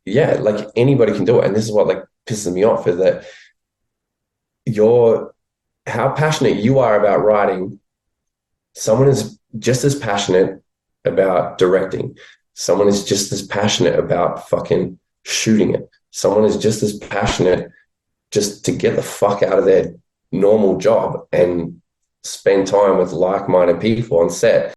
yeah, like anybody can do it. And this is what like pisses me off is that you're how passionate you are about writing. Someone is just as passionate about directing. Someone is just as passionate about fucking shooting it. Someone is just as passionate just to get the fuck out of their normal job and spend time with like-minded people on set.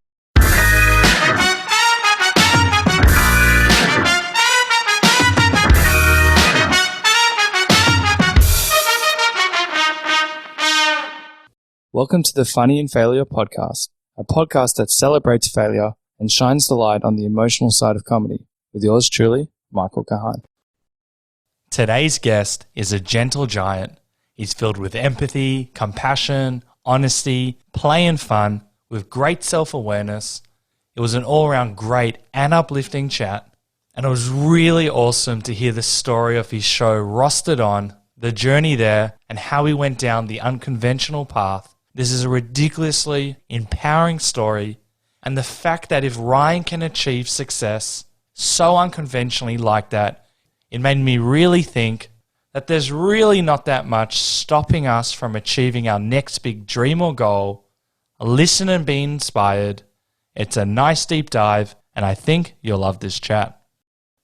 Welcome to the Funny in Failure podcast, a podcast that celebrates failure and shines the light on the emotional side of comedy, with yours truly, Michael Kahan. Today's guest is a gentle giant. He's filled with empathy, compassion, honesty, play and fun, with great self-awareness. It was an all-around great and uplifting chat, and it was really awesome to hear the story of his show Rostered On, the journey there, and how he went down the unconventional path. This is a ridiculously empowering story, and the fact that if Ryan can achieve success so unconventionally like that, it made me really think that there's really not that much stopping us from achieving our next big dream or goal. Listen and be inspired. It's a nice deep dive, and I think you'll love this chat.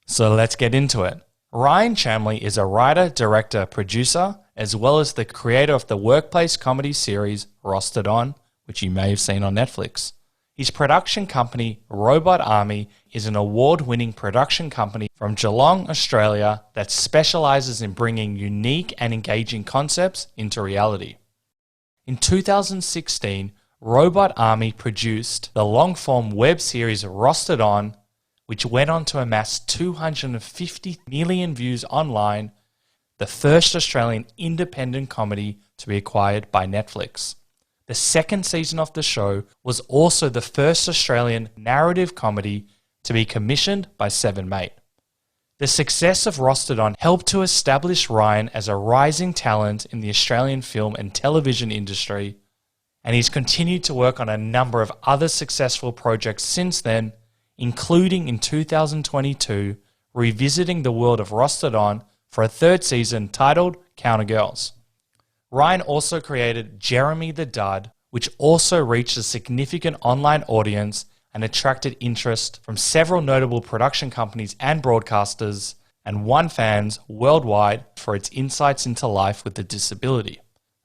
So let's get into it. Ryan Chamley is a writer, director, producer, as well as the creator of the workplace comedy series Rostered On, which you may have seen on Netflix. His production company, Robot Army, is an award-winning production company from Geelong, Australia that specializes in bringing unique and engaging concepts into reality. In 2016, Robot Army produced the long-form web series Rostered On, which went on to amass 250 million views online, the first Australian independent comedy to be acquired by Netflix. The second season of the show was also the first Australian narrative comedy to be commissioned by Seven Mate. The success of Rostered On helped to establish Ryan as a rising talent in the Australian film and television industry, and he's continued to work on a number of other successful projects since then, including in 2022, revisiting the world of Rostered On for a third season titled Counter Girls. Ryan also created Jeremy the Dud, which also reached a significant online audience and attracted interest from several notable production companies and broadcasters, and won fans worldwide for its insights into life with a disability.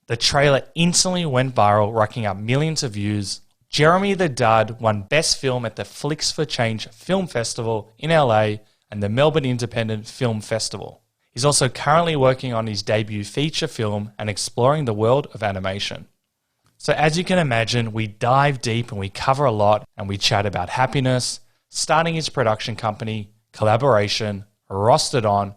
The trailer instantly went viral, racking up millions of views. Jeremy the Dud won Best Film at the Flicks for Change Film Festival in LA and the Melbourne Independent Film Festival. He's also currently working on his debut feature film and exploring the world of animation. So as you can imagine, we dive deep and we cover a lot, and we chat about happiness, starting his production company, collaboration, Rostered On,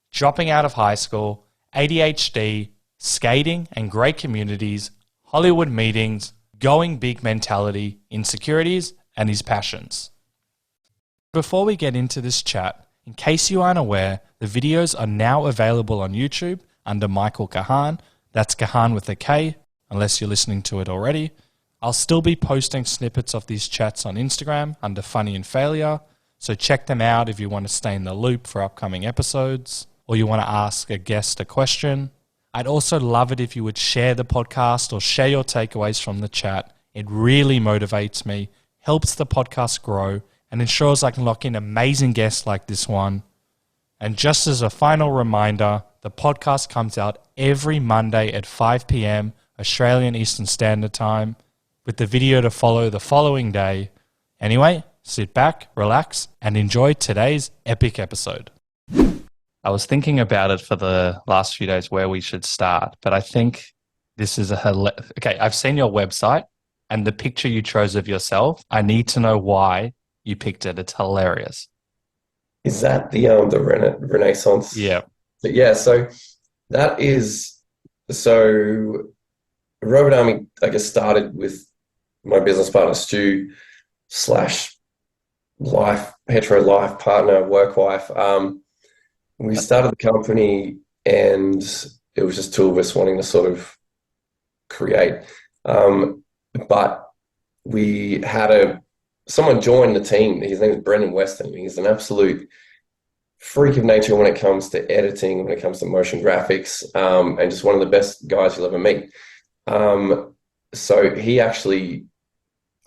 dropping out of high school, ADHD, skating and great communities, Hollywood meetings, going big mentality, insecurities, and his passions. Before we get into this chat, in case you aren't aware, the videos are now available on YouTube under Michael Kahan. That's Kahan with a K, unless you're listening to it already. I'll still be posting snippets of these chats on Instagram under Funny in Failure, so check them out if you want to stay in the loop for upcoming episodes, or you want to ask a guest a question. I'd also love it if you would share the podcast or share your takeaways from the chat. It really motivates me, helps the podcast grow, and ensures I can lock in amazing guests like this one. And just as a final reminder, the podcast comes out every Monday at 5 p.m. Australian Eastern Standard Time, with the video to follow the following day. Anyway, sit back, relax, and enjoy today's epic episode. I was thinking about it for the last few days where we should start, but I think this is okay, I've seen your website and the picture you chose of yourself. I need to know why you picked it. It's hilarious. Is that the Renaissance? Yeah. Yeah, so that is so Robot Army, I guess, started with my business partner Stu slash hetero life partner, work wife. We started the company and it was just two of us wanting to sort of create. But we had someone joined the team. His name is Brendan Weston. He's an absolute freak of nature when it comes to editing, when it comes to motion graphics, and just one of the best guys you'll ever meet. So he actually,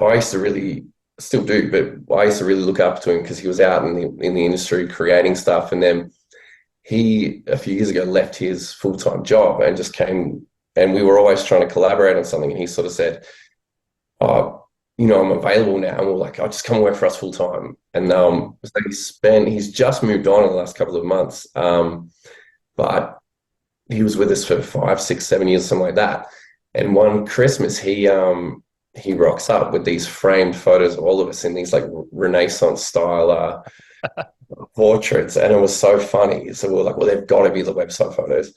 I used to really, still do, but I used to really look up to him because he was out in the industry creating stuff, and then he a few years ago left his full-time job and just came, and we were always trying to collaborate on something, and he sort of said, "Oh, I'm available now," and we're like, "Oh, just come work for us full time." And so he's just moved on in the last couple of months, but he was with us for 5, 6, 7 years, something like that. And one Christmas, he rocks up with these framed photos of all of us in these like Renaissance style portraits, and it was so funny. So we were like, "Well, they've got to be the website photos."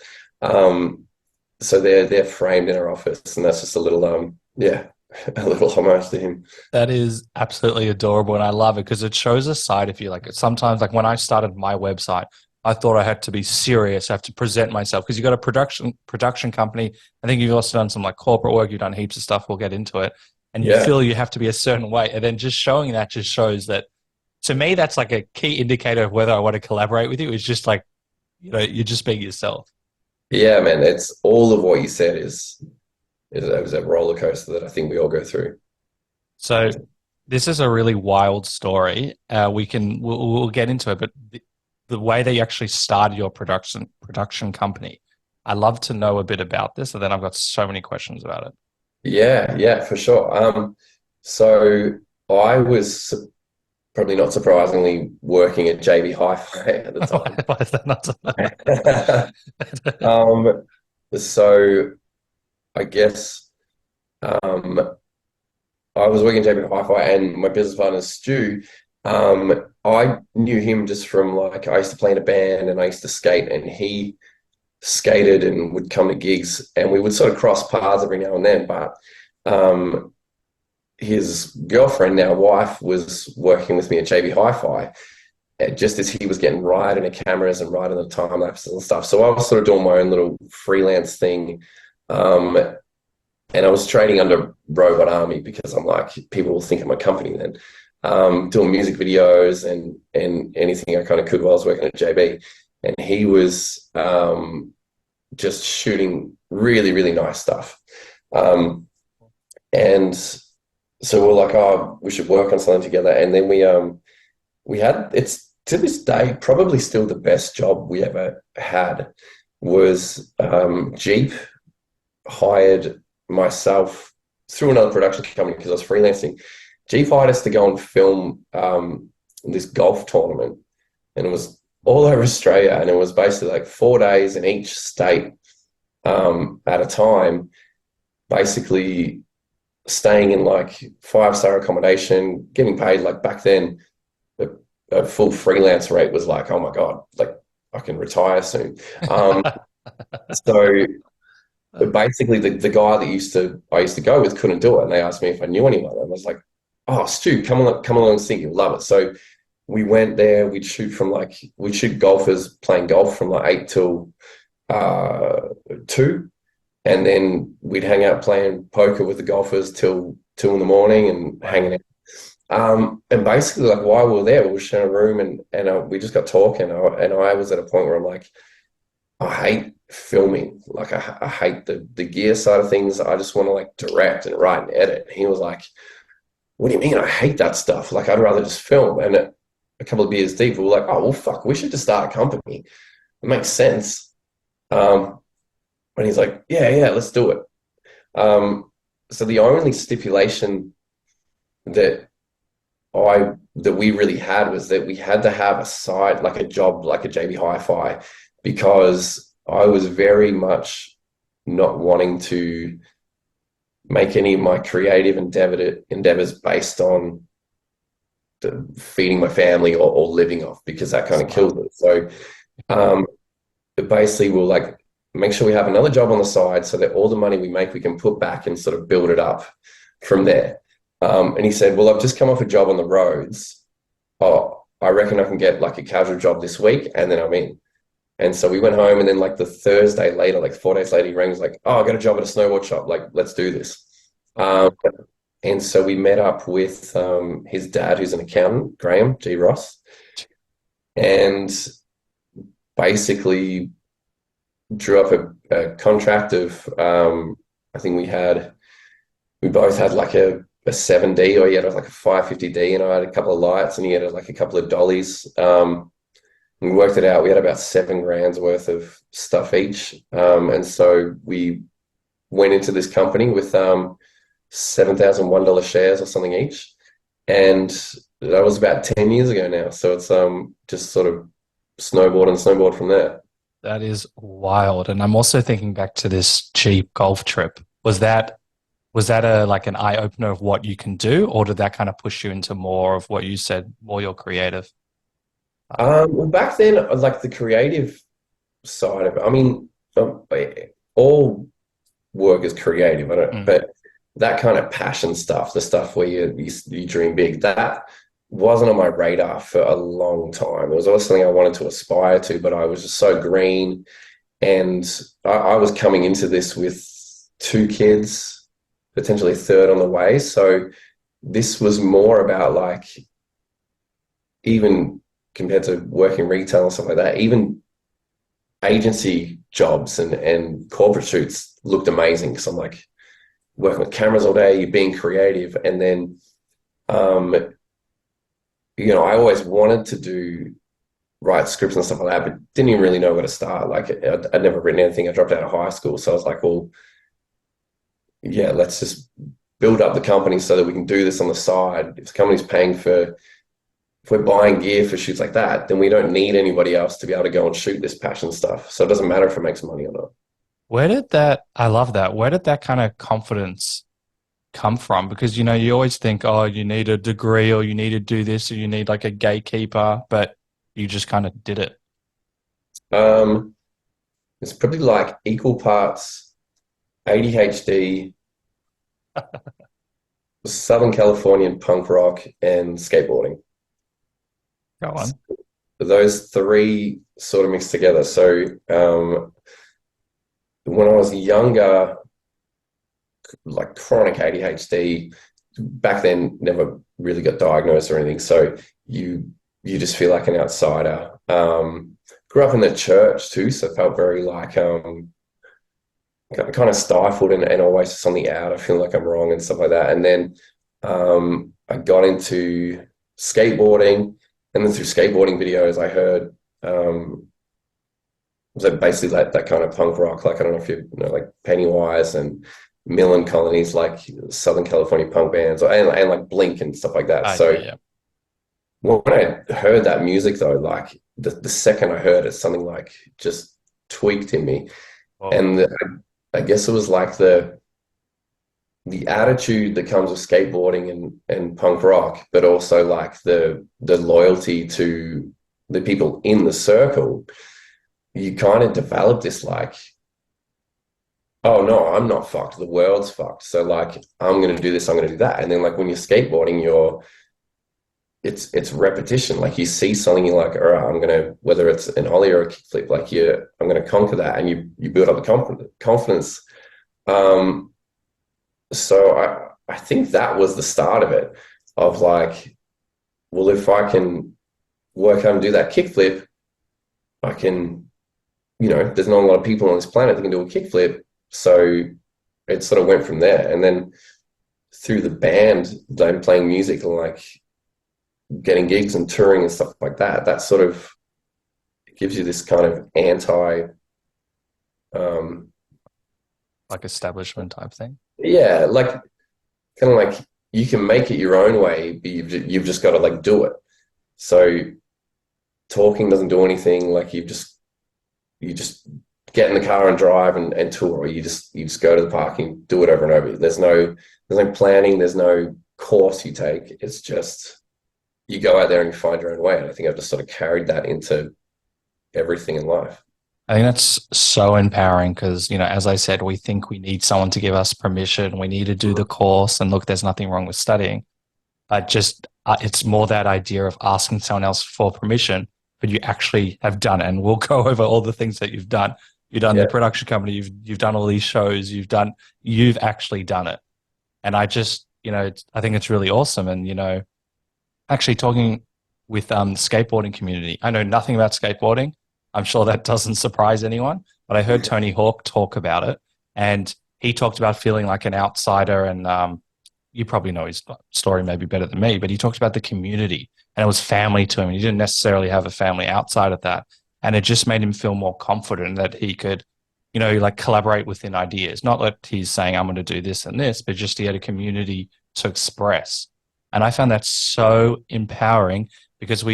So they're framed in our office, and that's just a little a little homage to him. That is absolutely adorable, and I love it because it shows a side of you. Like sometimes, like when I started my website, I thought I had to be serious. I have to present myself because you've got a production company. I think you've also done some like corporate work. You've done heaps of stuff. We'll get into it, and you feel you have to be a certain way. And then just showing that just shows that. To me, that's like a key indicator of whether I want to collaborate with you. Is just like, you're just being yourself. Yeah, man, it's all of what you said is it was a roller coaster that I think we all go through. So this is a really wild story. We'll get into it, but the way that you actually started your production company, I'd love to know a bit about this. And then I've got so many questions about it. Yeah, for sure. So I was probably not surprisingly working at JB Hi-Fi at the time. Why is that not So I guess I was working at JB Hi-Fi, and my business partner Stu, I knew him just from like I used to play in a band and I used to skate, and he skated and would come to gigs, and we would sort of cross paths every now and then. But his girlfriend, now wife, was working with me at JB Hi-Fi just as he was getting right into cameras and right into time lapses and stuff. So I was sort of doing my own little freelance thing. And I was trading under Robot Army because I'm like, people will think of my company then. Doing music videos and anything I kind of could while I was working at JB. And he was just shooting really, really nice stuff. And so we're like, "Oh, we should work on something together." And then we had, it's to this day probably still the best job we ever had, was Jeep hired myself through another production company because I was freelancing. Jeep hired us to go and film this golf tournament, and it was all over Australia, and it was basically like 4 days in each state at a time, basically staying in like 5-star accommodation, getting paid like back then. A full freelance rate was like, oh my God, like I can retire soon. So basically the guy that I used to go with couldn't do it, and they asked me if I knew anyone, and I was like, "Oh, Stu, come along and sing, you'll love it." So we went there. We'd shoot golfers playing golf from like 8 till 2, and then we'd hang out playing poker with the golfers till 2 in the morning and hanging out. And basically, like while we were there, we were sharing a room, and we just got talking, and I was at a point where I'm like, I hate filming. Like I hate the gear side of things. I just want to like direct and write and edit. And he was like, "What do you mean? I hate that stuff. Like I'd rather just film." And a couple of beers deep, we were like, "Oh well, fuck, we should just start a company. It makes sense." And he's like, "Yeah, let's do it." So the only stipulation that we really had was that we had to have a side, like a job, like a JB Hi-Fi, because I was very much not wanting to make any of my creative endeavors based on feeding my family or living off, because that kind of killed it. So basically we'll like make sure we have another job on the side so that all the money we make we can put back and sort of build it up from there. And he said, "Well, I've just come off a job on the roads. Oh, I reckon I can get like a casual job this week, and then I'm in." And so we went home, and then like the Thursday later, like 4 days later, he rang, was like, "Oh, I got a job at a snowboard shop. Like, let's do this." And so we met up with his dad, who's an accountant, Graham G. Ross. And basically drew up a contract of, I think we both had like a 7D, or he had like a 550D, and I had a couple of lights, and he had like a couple of dollies. We worked it out. We had about 7 grand's worth of stuff each. And so we went into this company with $7,001 shares or something each. And that was about 10 years ago now. So it's just sort of snowboard from there. That is wild. And I'm also thinking back to this cheap golf trip. Was that a like an eye opener of what you can do, or did that kind of push you into more of what you said, more your creative? Well, back then, like the creative side of it, I mean, all work is creative, I don't, Mm. but that kind of passion stuff, the stuff where you dream big, that wasn't on my radar for a long time. It was always something I wanted to aspire to, but I was just so green, and I was coming into this with 2 kids, potentially a third on the way. So this was more about like, even compared to working retail and stuff like that, even agency jobs and corporate shoots looked amazing, because I'm like working with cameras all day, you're being creative. And then, um, I always wanted to write scripts and stuff like that, but didn't even really know where to start. Like I'd never written anything. I dropped out of high school. So I was like, well, yeah, let's just build up the company so that we can do this on the side. If the company's paying for, if we're buying gear for shoots like that, then we don't need anybody else to be able to go and shoot this passion stuff. So it doesn't matter if it makes money or not. I love that. Where did that kind of confidence come from? Because, you always think, oh, you need a degree, or you need to do this, or you need like a gatekeeper, but you just kind of did it. Um, it's probably like equal parts ADHD, Southern Californian punk rock, and skateboarding. Go on. Those three sort of mixed together. So when I was younger, like chronic ADHD, back then never really got diagnosed or anything. So you just feel like an outsider. Grew up in the church too, so felt very like kind of stifled, and always just on the out. I feel like I'm wrong and stuff like that. And then I got into skateboarding, and then through skateboarding videos, I heard was that basically like that kind of punk rock. Like I don't know if you know, like Pennywise and Millen Colonies, like Southern California punk bands, and like Blink and stuff like that. Ah, So yeah, yeah. when I heard that music, though, like the second I heard it, something like just tweaked in me. Whoa. And I guess it was like the attitude that comes with skateboarding and punk rock, but also like the loyalty to the people in the circle. You kind of develop this like, oh no, I'm not fucked, the world's fucked. So like I'm gonna do this, I'm gonna do that. And then like when you're skateboarding, it's repetition. Like you see something, you're like, all right, I'm gonna, whether it's an ollie or a kickflip, like I'm gonna conquer that, and you build up the confidence. Um, so I think that was the start of it, of like, well, if I can work out and do that kickflip, I can, there's not a lot of people on this planet that can do a kickflip. So it sort of went from there. And then through the band, I'm playing music and like getting gigs and touring and stuff like that, that sort of gives you this kind of um, Like establishment type thing. yeah, like kind of like you can make it your own way, but you've just got to like do it. So talking doesn't do anything. Like you just get in the car and drive and tour, or you just go to the parking, do it over and over. There's no planning, there's no course you take. It's just you go out there and you find your own way. And I think I've just sort of carried that into everything in life. I think that's so empowering because, as I said, we think we need someone to give us permission. We need to do the course. And look, there's nothing wrong with studying. But just it's more that idea of asking someone else for permission, but you actually have done it. And we'll go over all the things that you've done. You've done Yeah. the production company. You've done all these shows. You've actually done it. And I just, I think it's really awesome. And, actually talking with the skateboarding community, I know nothing about skateboarding, I'm sure that doesn't surprise anyone, but I heard Tony Hawk talk about it, and he talked about feeling like an outsider. And you probably know his story maybe better than me, but he talked about the community, and it was family to him. And he didn't necessarily have a family outside of that, and it just made him feel more confident that he could, like collaborate within ideas. Not that he's saying I'm going to do this and this, but just he had a community to express. And I found that so empowering because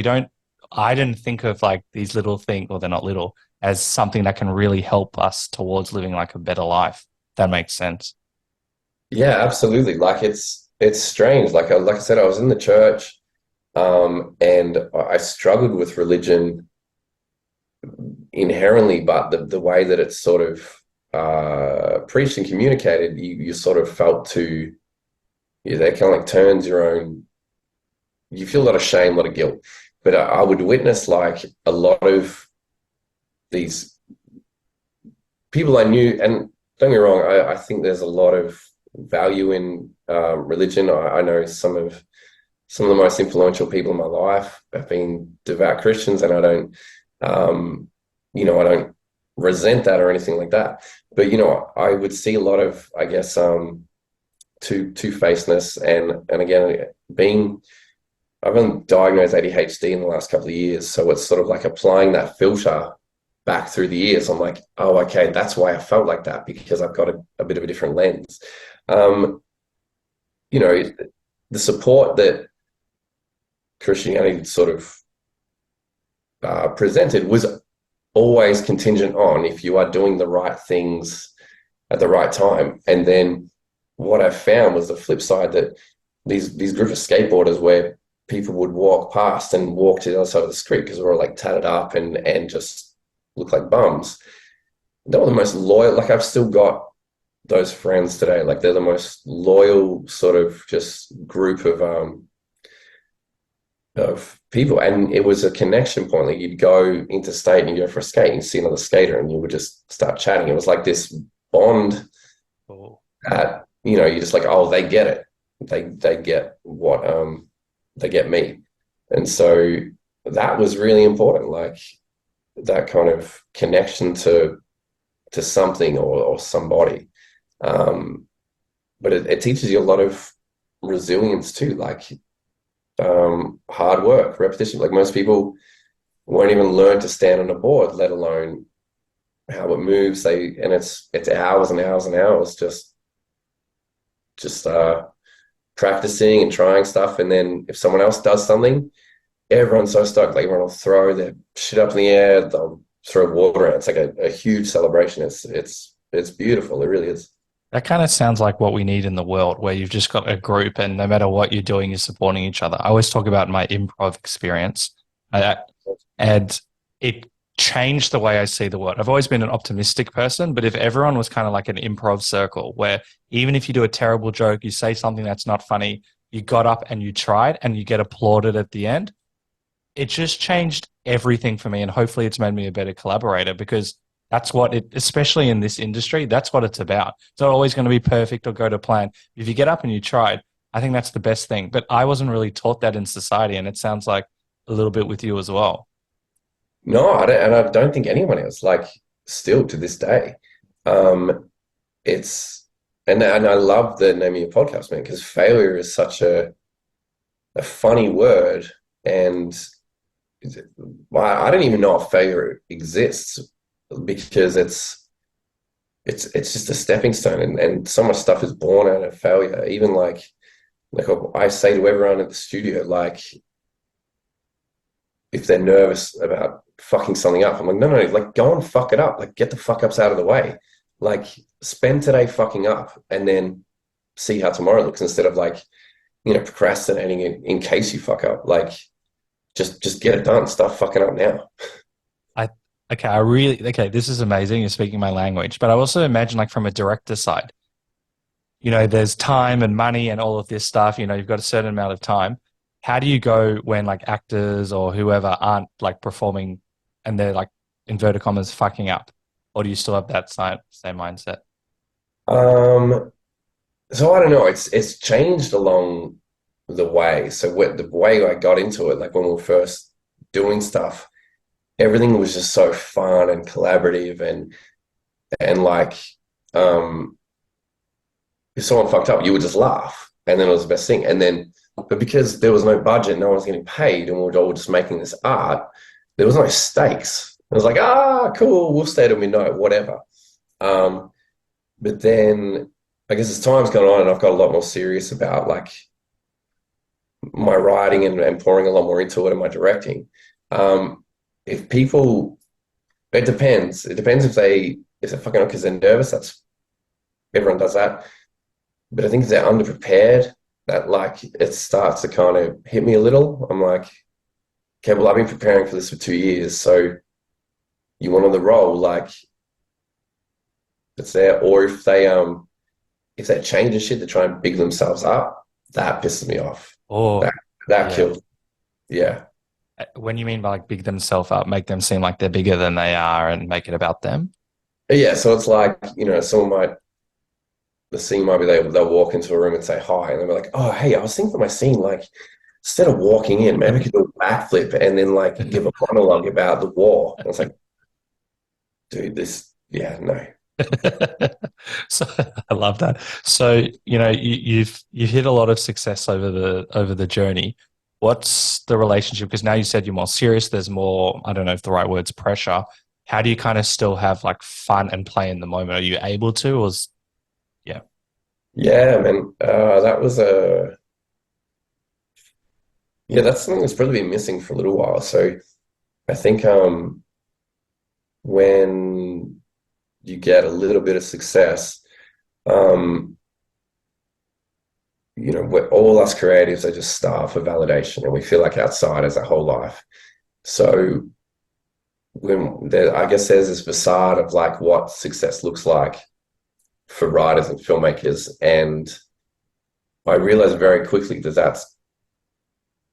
I didn't think of like these little things, or they're not little, as something that can really help us towards living like a better life. That makes sense. Yeah, absolutely. Like it's strange. Like I said, I was in the church, and I struggled with religion inherently, but the way that it's sort of preached and communicated, you sort of felt to yeah, that kind of like turns your own. You feel a lot of shame, a lot of guilt. But I would witness like a lot of these people I knew, and don't get me wrong, I think there's a lot of value in religion. I know some of the most influential people in my life have been devout Christians, and um, I don't resent that or anything like that. But I would see a lot of, I guess, two-facedness, and again, being I've been diagnosed ADHD in the last couple of years, so it's sort of like applying that filter back through the years. I'm like, oh, okay, that's why I felt like that because I've got a bit of a different lens. Um, you know, the support that Christianity sort of presented was always contingent on if you are doing the right things at the right time. And then what I found was the flip side, that these group of skateboarders where people would walk past and walk to the other side of the street because we're all like tatted up and just look like bums. They were the most loyal. Like I've still got those friends today. Like they're the most loyal sort of just group of people, and it was a connection point. Like you'd go interstate and you go for a skate and you see another skater and you would just start chatting. It was like this bond that you're just like, oh, they get it. They get what they get me. And so that was really important, like that kind of connection to something or somebody. But it teaches you a lot of resilience too, like hard work, repetition. Like most people won't even learn to stand on a board, let alone how it moves. And it's hours and hours and hours just practicing and trying stuff. And then if someone else does something, everyone's so stoked. Like everyone will throw their shit up in the air, they'll throw water around. It's like a huge celebration. It's beautiful. It really is. That kind of sounds like what we need in the world, where you've just got a group and no matter what you're doing, you're supporting each other. I always talk about my improv experience, and it changed the way I see the world. I've always been an optimistic person, but if everyone was kind of like an improv circle, where even if you do a terrible joke, you say something that's not funny, you got up and you tried and you get applauded at the end, it just changed everything for me. And hopefully it's made me a better collaborator, because that's what especially in this industry, that's what it's about. It's not always going to be perfect or go to plan. If you get up and you tried, I think that's the best thing. But I wasn't really taught that in society, and it sounds like a little bit with you as well. No, I don't think anyone else, like still to this day. It's and I love the name of your podcast, man, because failure is such a funny word. And I don't even know if failure exists, because it's just a stepping stone, and so much stuff is born out of failure. Even like I say to everyone at the studio, like if they're nervous about fucking something up, I'm like, no, like go and fuck it up. Like get the fuck ups out of the way. Like spend today fucking up and then see how tomorrow looks, instead of like, procrastinating in case you fuck up. Like just get it done. Stop fucking up now. Okay, this is amazing. You're speaking my language, but I also imagine like from a director side, there's time and money and all of this stuff, you've got a certain amount of time. How do you go when like actors or whoever aren't like performing and they're like inverted commas fucking up? Or do you still have that same mindset? Um, so I don't know. It's changed along the way. So the way I got into it, like when we were first doing stuff, everything was just so fun and collaborative and like um if someone fucked up, you would just laugh, and then it was the best thing. And then, but because there was no budget, no one was getting paid, and we were all just making this art, there was no stakes. It was like, cool, we'll stay till midnight, whatever. Um, but then I guess as time's gone on, and I've got a lot more serious about like my writing and pouring a lot more into it and my directing. If people, it depends. It depends if they're fucking up because they're nervous. That's everyone does that. But I think if they're underprepared, that like it starts to kind of hit me a little. I'm like, okay, well, I've been preparing for this for 2 years, so you want on the roll, like it's there. Or if they change and shit to try and big themselves up, that pisses me off. Oh, That yeah. kills. Yeah. When you mean by like big themselves up, make them seem like they're bigger than they are and make it about them? Yeah, so it's like, someone the scene might be they'll walk into a room and say hi, and they'll be like, oh, hey, I was thinking for my scene, like, instead of walking in, maybe we could do a backflip and then like give a monologue about the war. And it's like, dude, no. So I love that. So, you've hit a lot of success over the journey. What's the relationship? Because now you said you're more serious. There's more, I don't know if the right word's pressure. How do you kind of still have like fun and play in the moment? Are you able to, yeah. Yeah, man. That's something that's probably been missing for a little while. So I think when you get a little bit of success, um, we're all us creatives are just starved for validation, and we feel like outsiders our whole life. So I guess there's this facade of like what success looks like for writers and filmmakers, and I realized very quickly that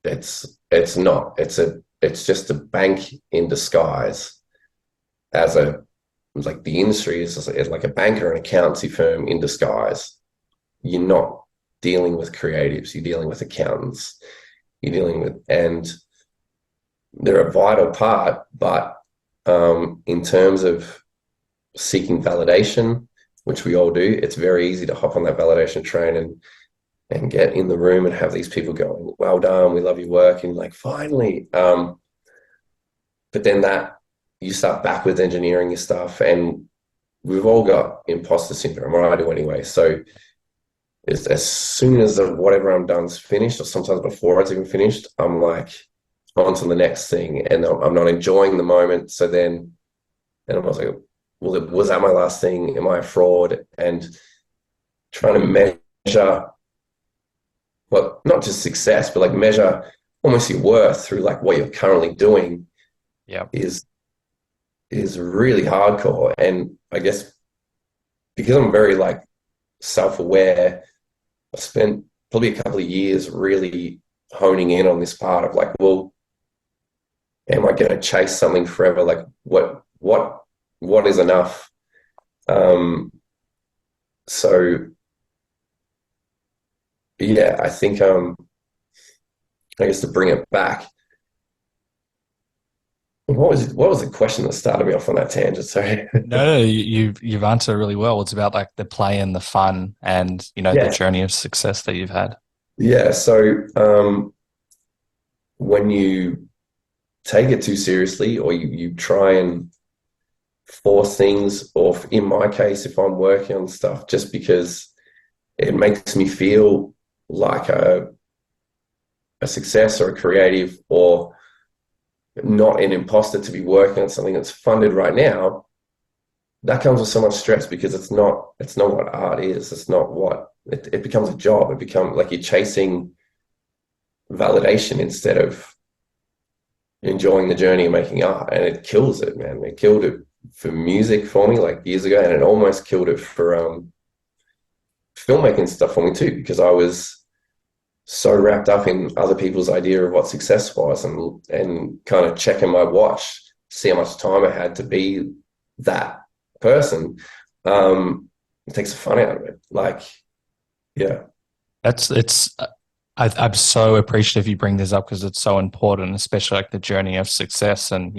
it's not. It's just a bank in disguise as like the industry is like a banker and accountancy firm in disguise. You're not dealing with creatives, you're dealing with accountants, and they're a vital part, but in terms of seeking validation, which we all do, it's very easy to hop on that validation train and get in the room and have these people going, well done, we love your work, and like, finally. But then that you start backwards engineering your stuff, and we've all got imposter syndrome, or I do anyway. So as soon as whatever I'm done's finished, or sometimes before it's even finished, I'm like on to the next thing, and I'm not enjoying the moment. So then, and I was like, well, was that my last thing? Am I a fraud? And trying to measure, well, not just success, but like measure almost your worth through like what you're currently doing, Yeah. is really hardcore. And I guess because I'm very like self-aware, I spent probably a couple of years really honing in on this part of like, well, am I going to chase something forever? Like what is enough? So yeah, I think I guess to bring it back, what was the question that started me off on that tangent? Sorry. No, you've answered really well. It's about like the play and the fun and, the Yeah. journey of success that you've had. Yeah. So when you take it too seriously, or you try and force things, or in my case, if I'm working on stuff just because it makes me feel like a success or a creative, or not an imposter to be working on something that's funded right now, that comes with so much stress, because it's not what art is. It's not what it becomes a job. It becomes like you're chasing validation instead of enjoying the journey of making art, and it kills it, man. It killed it for music for me like years ago, and it almost killed it for filmmaking stuff for me too, because I was so wrapped up in other people's idea of what success was, and kind of checking my watch, see how much time I had to be that person. It takes the fun out of it. Like, yeah. I'm so appreciative you bring this up because it's so important, especially like the journey of success. And,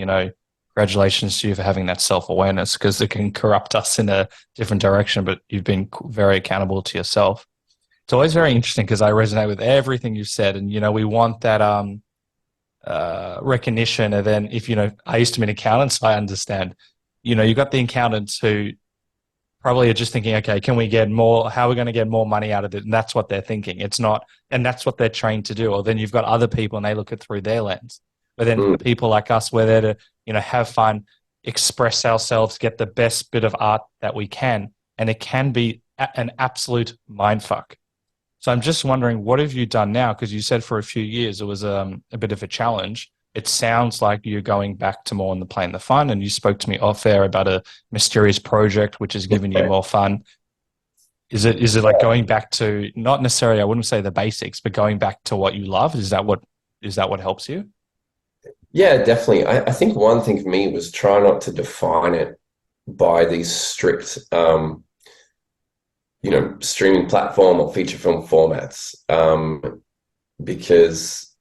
congratulations to you for having that self-awareness, because it can corrupt us in a different direction, but you've been very accountable to yourself. It's always very interesting because I resonate with everything you've said. And, we want that recognition. And then if, I used to be an accountant, so I understand, you got the accountants who probably are just thinking, okay, can we get more? How are we going to get more money out of it? And that's what they're thinking. It's not, and that's what they're trained to do. Or then you've got other people and they look at through their lens. But then for people like us, we're there to, have fun, express ourselves, get the best bit of art that we can. And it can be an absolute mindfuck. So I'm just wondering, what have you done now? Because you said for a few years it was a bit of a challenge. It sounds like you're going back to more on the playing the fun, and you spoke to me off air about a mysterious project which has given you more fun. Is it like going back to, not necessarily, I wouldn't say the basics, but going back to what you love? Is that what helps you? Yeah, definitely. I think one thing for me was try not to define it by these strict streaming platform or feature film formats, because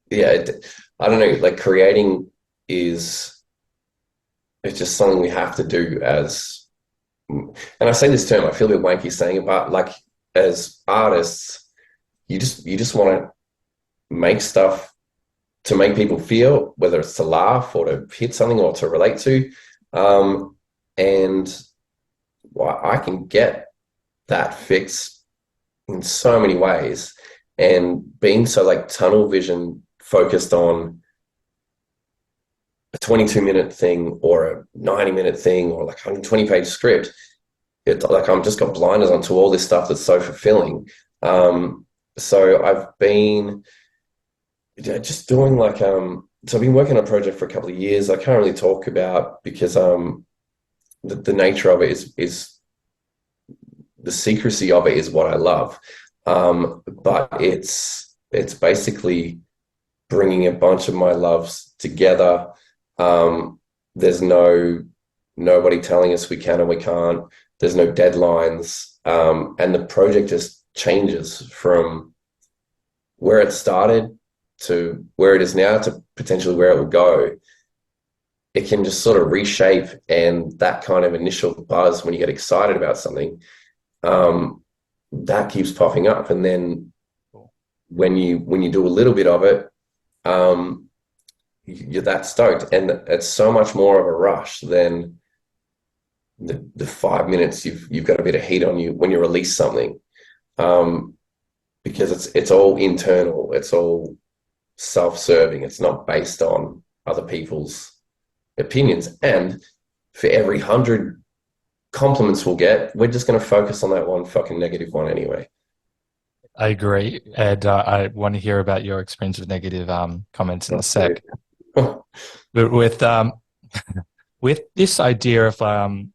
I don't know, like creating it's just something we have to do and I say this term, I feel a bit wanky saying it, but like as artists, you just want to make stuff to make people feel, whether it's to laugh or to hit something or to relate to, and I can get that fix in so many ways. And being so like tunnel vision focused on a 22-minute thing or a 90-minute thing or like 120-page script, like I'm just got blinders onto all this stuff that's so fulfilling. So I've been just doing like so I've been working on a project for a couple of years. I can't really talk about because the nature of it is the secrecy of it is what I love. But it's basically bringing a bunch of my loves together. There's nobody telling us we can or we can't. There's no deadlines. And the project just changes from where it started to where it is now to potentially where it will go. It can just sort of reshape, and that kind of initial buzz when you get excited about something, that keeps popping up. And then when you do a little bit of it, you're that stoked, and it's so much more of a rush than the 5 minutes you've got a bit of heat on you when you release something, because it's all internal, it's all self-serving, it's not based on other people's opinions. And for every 100 compliments we'll get, we're just going to focus on that one fucking negative one anyway. I agree, and I want to hear about your experience with negative comments in a sec. But with this idea of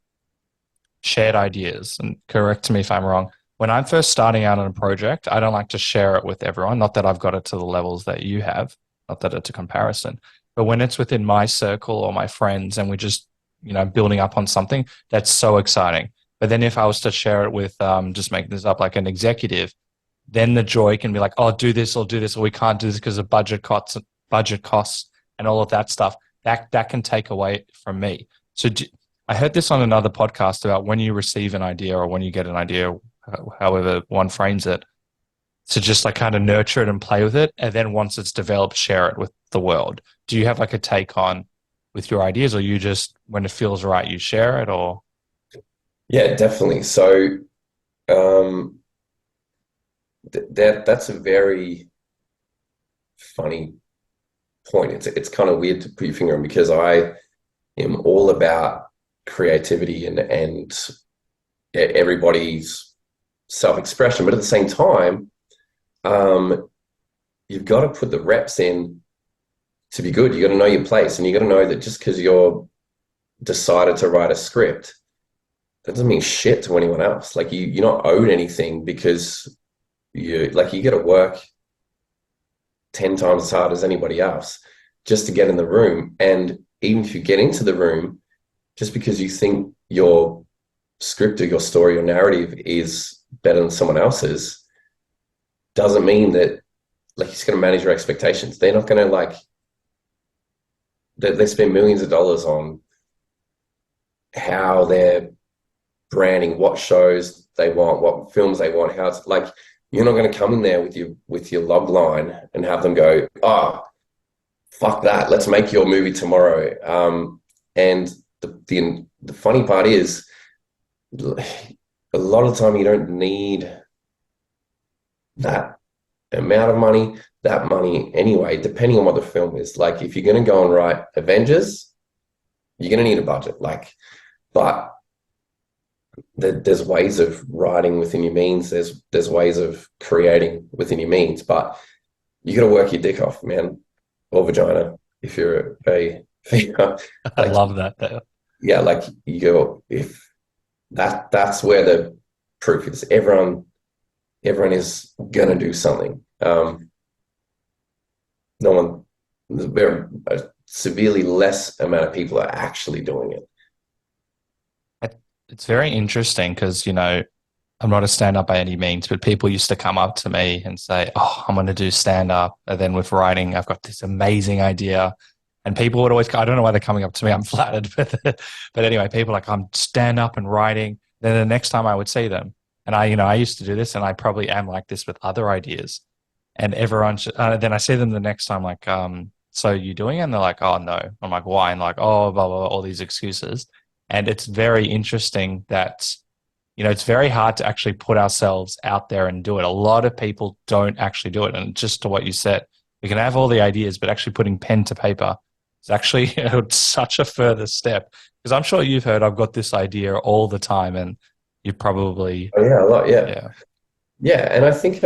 shared ideas, and correct me if I'm wrong, when I'm first starting out on a project, I don't like to share it with everyone. Not that I've got it to the levels that you have, not that it's a comparison, but when it's within my circle or my friends and we're just, building up on something, that's so exciting. But then if I was to share it with, just making this up, like an executive, then the joy can be like, oh, do this, or we can't do this because of budget costs and all of that stuff. That can take away from me. So I heard this on another podcast about when you receive an idea or when you get an idea, however one frames it, to just like kind of nurture it and play with it. And then once it's developed, share it with the world. Do you have like a take on with your ideas, or you just, when it feels right, you share it? Or? Yeah, definitely. So that's a very funny point. It's kind of weird to put your finger on, because I am all about creativity and everybody's self-expression, but at the same time, you've got to put the reps in to be good. You got to know your place, and you got to know that just because you're decided to write a script, that doesn't mean shit to anyone else. Like you're not owed anything, because you got to work 10 times as hard as anybody else just to get in the room. And even if you get into the room, just because you think your script or your story or narrative is better than someone else's, doesn't mean that, like, you're just going to manage your expectations. They're not going to they spend millions of dollars on how they're branding, what shows they want, what films they want, how it's like you're not going to come in there with your log line and have them go, oh, fuck that, let's make your movie tomorrow. And the funny part is, a lot of the time you don't need that amount of money, that money anyway, depending on what the film is. Like if you're going to go and write Avengers, you're going to need a budget. But there's ways of writing within your means. There's ways of creating within your means, but you got to work your dick off, man, or vagina if you're a female. I love that though. Yeah, like you go, if that's where the proof is. Everyone is gonna do something. No one, a severely less amount of people are actually doing it. It's very interesting because, I'm not a stand-up by any means, but people used to come up to me and say, oh, I'm going to do stand-up. And then with writing, I've got this amazing idea. And people would always, I don't know why they're coming up to me, I'm flattered. But anyway, people are like, I'm stand-up and writing. Then the next time I would see them, and I used to do this, and I probably am like this with other ideas. And everyone, then I see them the next time, like, so you doing it? And they're like, oh, no. I'm like, why? And like, oh, blah, blah, blah, all these excuses. And it's very interesting that, it's very hard to actually put ourselves out there and do it. A lot of people don't actually do it. And just to what you said, we can have all the ideas, but actually putting pen to paper is actually such a further step. Because I'm sure you've heard, I've got this idea all the time, and you probably... Oh, yeah, a lot, yeah. Yeah, and I think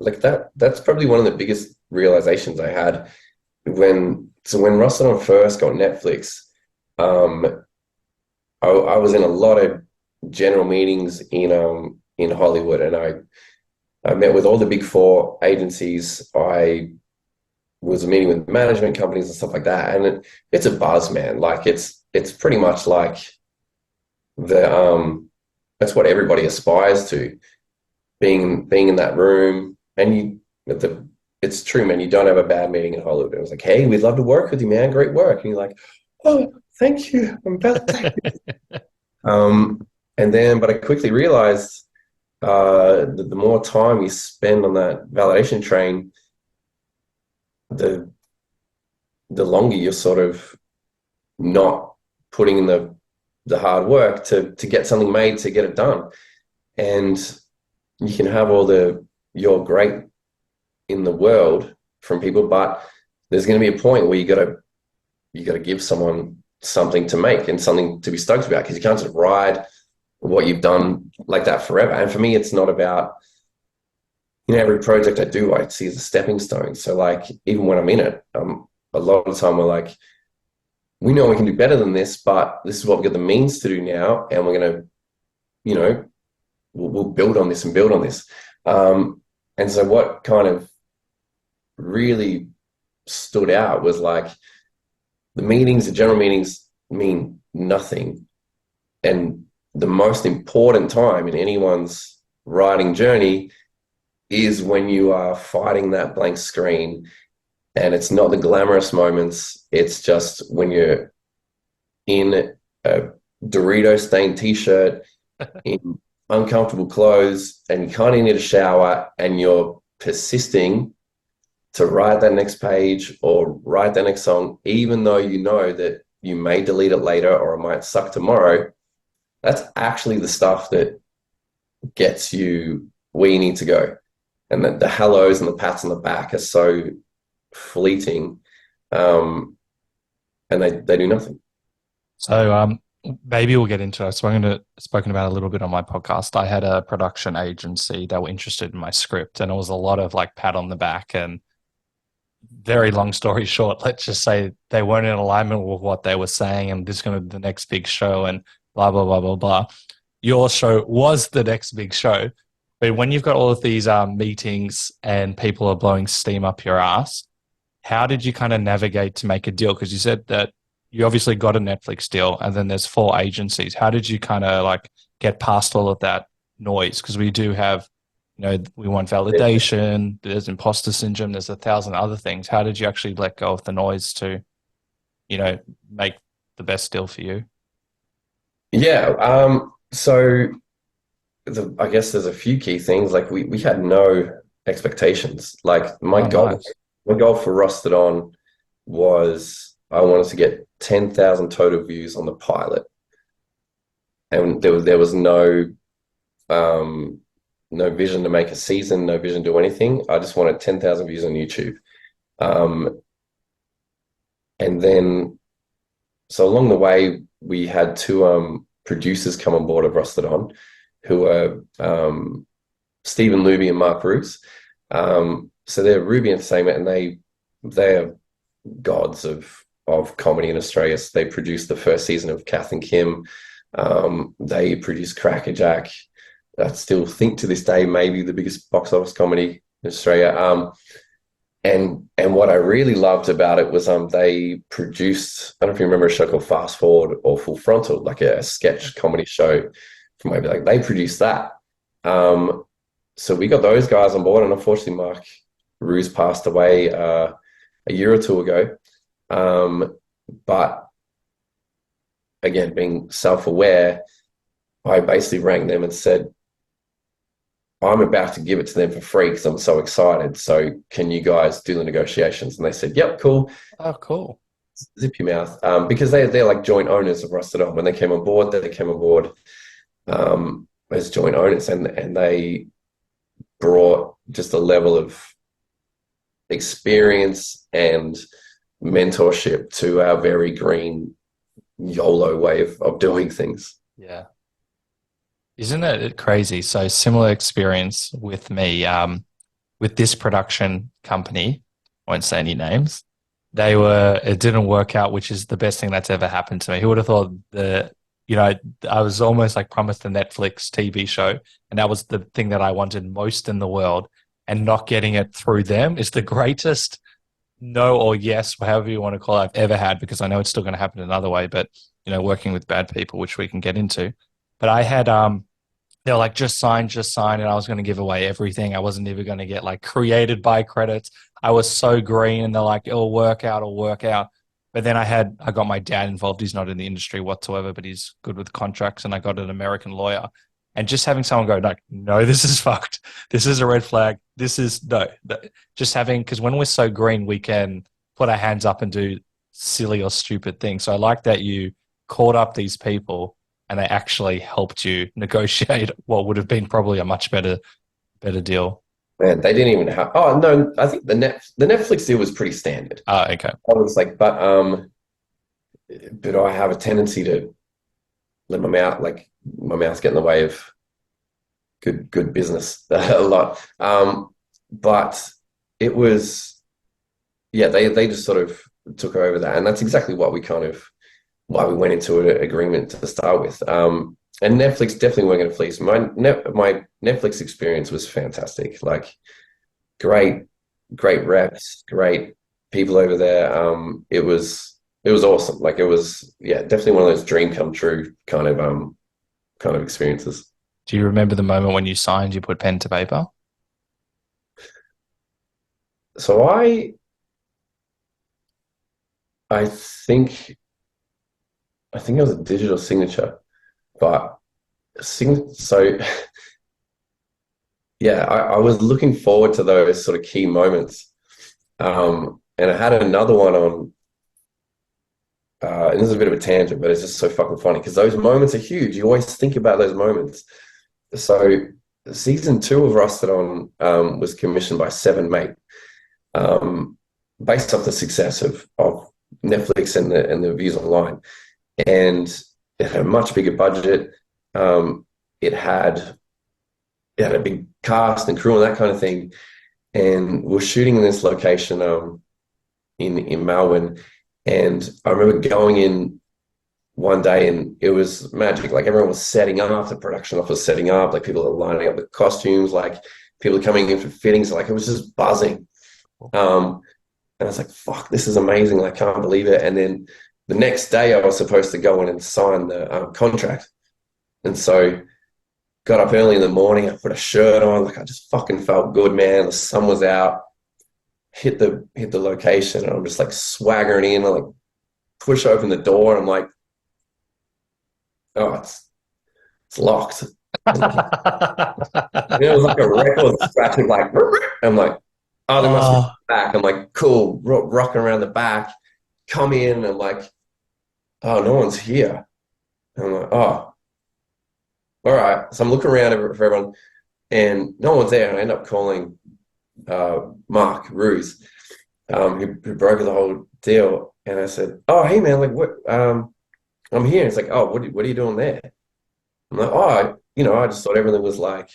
like that's probably one of the biggest realizations I had when Ross and I first got Netflix. I was in a lot of general meetings in Hollywood, and I met with all the big four agencies. I was meeting with management companies and stuff like that, and it's a buzz, man. Like it's pretty much like that's what everybody aspires to, being in that room. And it's true, man. You don't have a bad meeting in Hollywood. It was like, hey, we'd love to work with you, man. Great work. And you're like, oh, thank you. I'm about to. But I quickly realized that the more time you spend on that validation train, the longer you're sort of not putting in the hard work to get something made, to get it done. And you can have all you're great in the world from people, but there's going to be a point where you got to give someone something to make and something to be stoked about, because you can't just ride what you've done like that forever. And for me, it's not about, every project I do, I see as a stepping stone. So like, even when I'm in it, a lot of the time we're like, we know we can do better than this, but this is what we've got the means to do now. And we're going to, we'll build on this and build on this. And so what kind of really stood out was like, the general meetings mean nothing. And the most important time in anyone's writing journey is when you are fighting that blank screen. And it's not the glamorous moments. It's just when you're in a Dorito-stained T-shirt, in uncomfortable clothes, and you kind of need a shower, and you're persisting to write that next page or write that next song, even though you know that you may delete it later or it might suck tomorrow. That's actually the stuff that gets you where you need to go. And the hellos and the pats on the back are so fleeting, and they do nothing. So maybe we'll get into it. So I'm going to spoken about a little bit on my podcast. I had a production agency that were interested in my script, and it was a lot of like pat on the back. And very long story short, let's just say they weren't in alignment with what they were saying, and this is going to be the next big show, and blah blah blah blah blah. Your show was the next big show, but when you've got all of these meetings and people are blowing steam up your ass, how did you kind of navigate to make a deal? Because you said that you obviously got a Netflix deal, and then there's 4 agencies. How did you kind of like get past all of that noise? Because we do have, we want validation, there's imposter syndrome, there's 1,000 other things. How did you actually let go of the noise too? make the best deal for you? Yeah. So I guess there's a few key things. Like we had no expectations. Like Oh, nice. my goal for Rusted On was I wanted to get 10,000 total views on the pilot, and there was um, no vision to make a season, no vision to do anything. I just wanted 10,000 views on YouTube. Um, and then, so along the way, we had two producers come on board of Rusted On, who are Stephen Luby and Mark Roos. So they're Ruby Entertainment, and they are gods of comedy in Australia. So they produced the first season of Kath and Kim. They produced Crackerjack. I still think to this day maybe the biggest box office comedy in Australia. And what I really loved about it was they produced, I don't know if you remember a show called Fast Forward or Full Frontal, like a sketch comedy show from maybe like they produced that. So we got those guys on board, and unfortunately Mark Roos passed away a year or two ago. But again, being self-aware, I basically rang them and said, I'm about to give it to them for free because I'm so excited. So can you guys do the negotiations? And they said, yep, cool. Oh, cool. Zip your mouth. Because they're like joint owners of Rusted On. When they came on board, as joint owners, and they brought just a level of experience and mentorship to our very green YOLO way of doing things. Yeah. Isn't it crazy? So similar experience with me, with this production company. I won't say any names. It didn't work out, which is the best thing that's ever happened to me. Who would have thought I was almost like promised a Netflix TV show, and that was the thing that I wanted most in the world, and not getting it through them is the greatest no or yes, however you want to call it, I've ever had, because I know it's still going to happen another way, but working with bad people, which we can get into. But I had they were like, just sign, and I was going to give away everything. I wasn't even going to get like created by credits. I was so green, and they're like, it'll work out. But then I got my dad involved. He's not in the industry whatsoever, but he's good with contracts, and I got an American lawyer. And just having someone go, like, no, this is fucked. This is a red flag. This is no. Just having, because when we're so green, we can put our hands up and do silly or stupid things. So I like that you called up these people and they actually helped you negotiate what would have been probably a much better deal. Man, they didn't even have. Oh no, I think the Netflix deal was pretty standard. Oh, okay. I was like, but I have a tendency to let my mouth get in the way of good business a lot. But it was, yeah, they just sort of took over that, and that's exactly why we went into an agreement to start with. And Netflix definitely weren't going to fleece. My Netflix experience was fantastic. Like, great reps, great people over there. It was awesome. Like, it was, yeah, definitely one of those dream come true kind of experiences. Do you remember the moment when you signed, you put pen to paper? So I think it was a digital signature, but so yeah, I was looking forward to those sort of key moments. And I had another one on, and this is a bit of a tangent, but it's just so fucking funny because those moments are huge. You always think about those moments. So season 2 of Rusted On was commissioned by Seven Mate, based off the success of Netflix and the views online. And it had a much bigger budget. It had a big cast and crew and that kind of thing. And we're shooting in this location in Melbourne. And I remember going in one day and it was magic. Like, everyone was setting up, the production office was setting up, like people are lining up the costumes, like people are coming in for fittings, like it was just buzzing. And I was like, fuck, this is amazing. Like, I can't believe it. And then the next day I was supposed to go in and sign the contract. And so got up early in the morning, I put a shirt on, like I just fucking felt good, man. The sun was out, hit the location, and I'm just like swaggering in, like push open the door, and I'm like, oh, it's locked. And it was like a record scratching, like, I'm like, oh, they must be Oh, back. I'm like, cool, rocking around the back, come in, and I'm like, oh, no one's here. And I'm like, oh, all right. So I'm looking around for everyone, and no one's there. And I end up calling Mark Ruse, who brokered the whole deal. And I said, oh, hey, man, like, what? I'm here. It's like, oh, what are you doing there? I'm like, oh, I just thought everything was like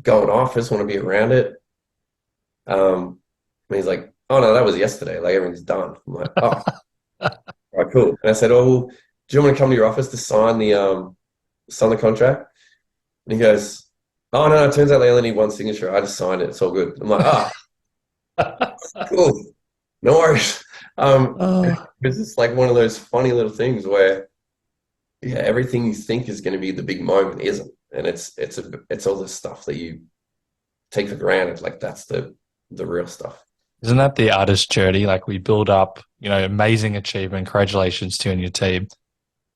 going off. I just want to be around it. And he's like, oh, no, that was yesterday. Like, everything's done. I'm like, oh, all right, cool. And I said, oh, well, do you want me to come to your office to sign the contract? And he goes, oh, no, it turns out they only need one signature. I just signed it. It's all good. I'm like, ah, cool. No worries. oh. It's just like one of those funny little things where, yeah, everything you think is going to be the big moment isn't. And it's all this stuff that you take for granted. Like, that's the real stuff. Isn't that the artist journey? Like we build up, amazing achievement. Congratulations to you and your team.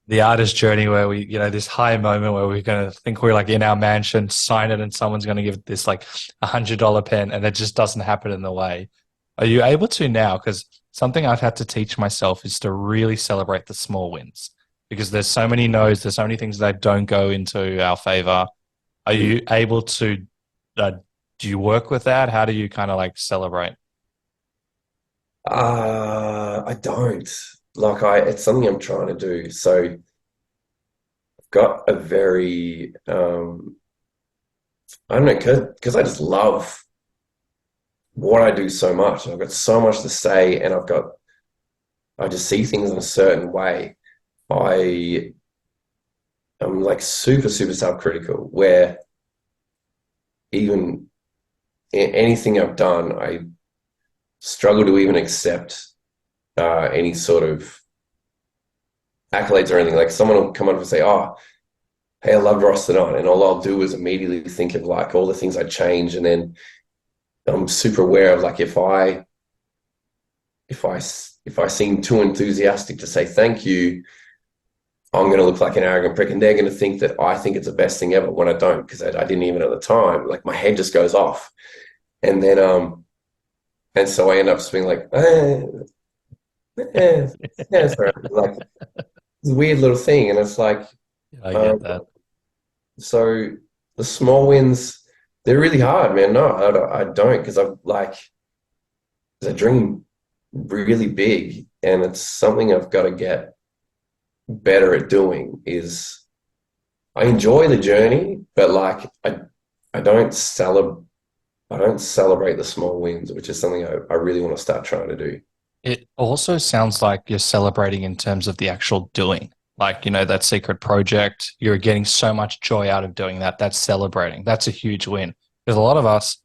The artist journey where we, this high moment where we're going to think we're like in our mansion, sign it, and someone's going to give this like $100 pen, and it just doesn't happen in the way. Are you able to now? Because something I've had to teach myself is to really celebrate the small wins because there's so many no's, there's so many things that don't go into our favor. Are you able to, do you work with that? How do you kind of like celebrate? I don't. Like it's something I'm trying to do. So I've got a very I don't know, because I just love what I do so much. I've got so much to say, and I just see things in a certain way. I am like super, super self-critical, where even anything I've done, I struggle to even accept any sort of accolades or anything. Like someone will come up and say, "Oh, hey, I loved Ross tonight," and all I'll do is immediately think of like all the things I change, and then I'm super aware of like if I seem too enthusiastic to say thank you, I'm going to look like an arrogant prick, and they're going to think that I think it's the best thing ever when I don't, because I didn't even at the time. Like my head just goes off, and then and so I end up just being like, sorry. Like it's a weird little thing, and it's like, I get that. so the small wins, they're really hard, man. No, I don't, because I dream really big, and it's something I've got to get better at doing. Is I enjoy the journey, but like I don't celebrate the small wins, which is something I really want to start trying to do. It also sounds like you're celebrating in terms of the actual doing. Like, that secret project, you're getting so much joy out of doing that. That's celebrating. That's a huge win. Because a lot of us,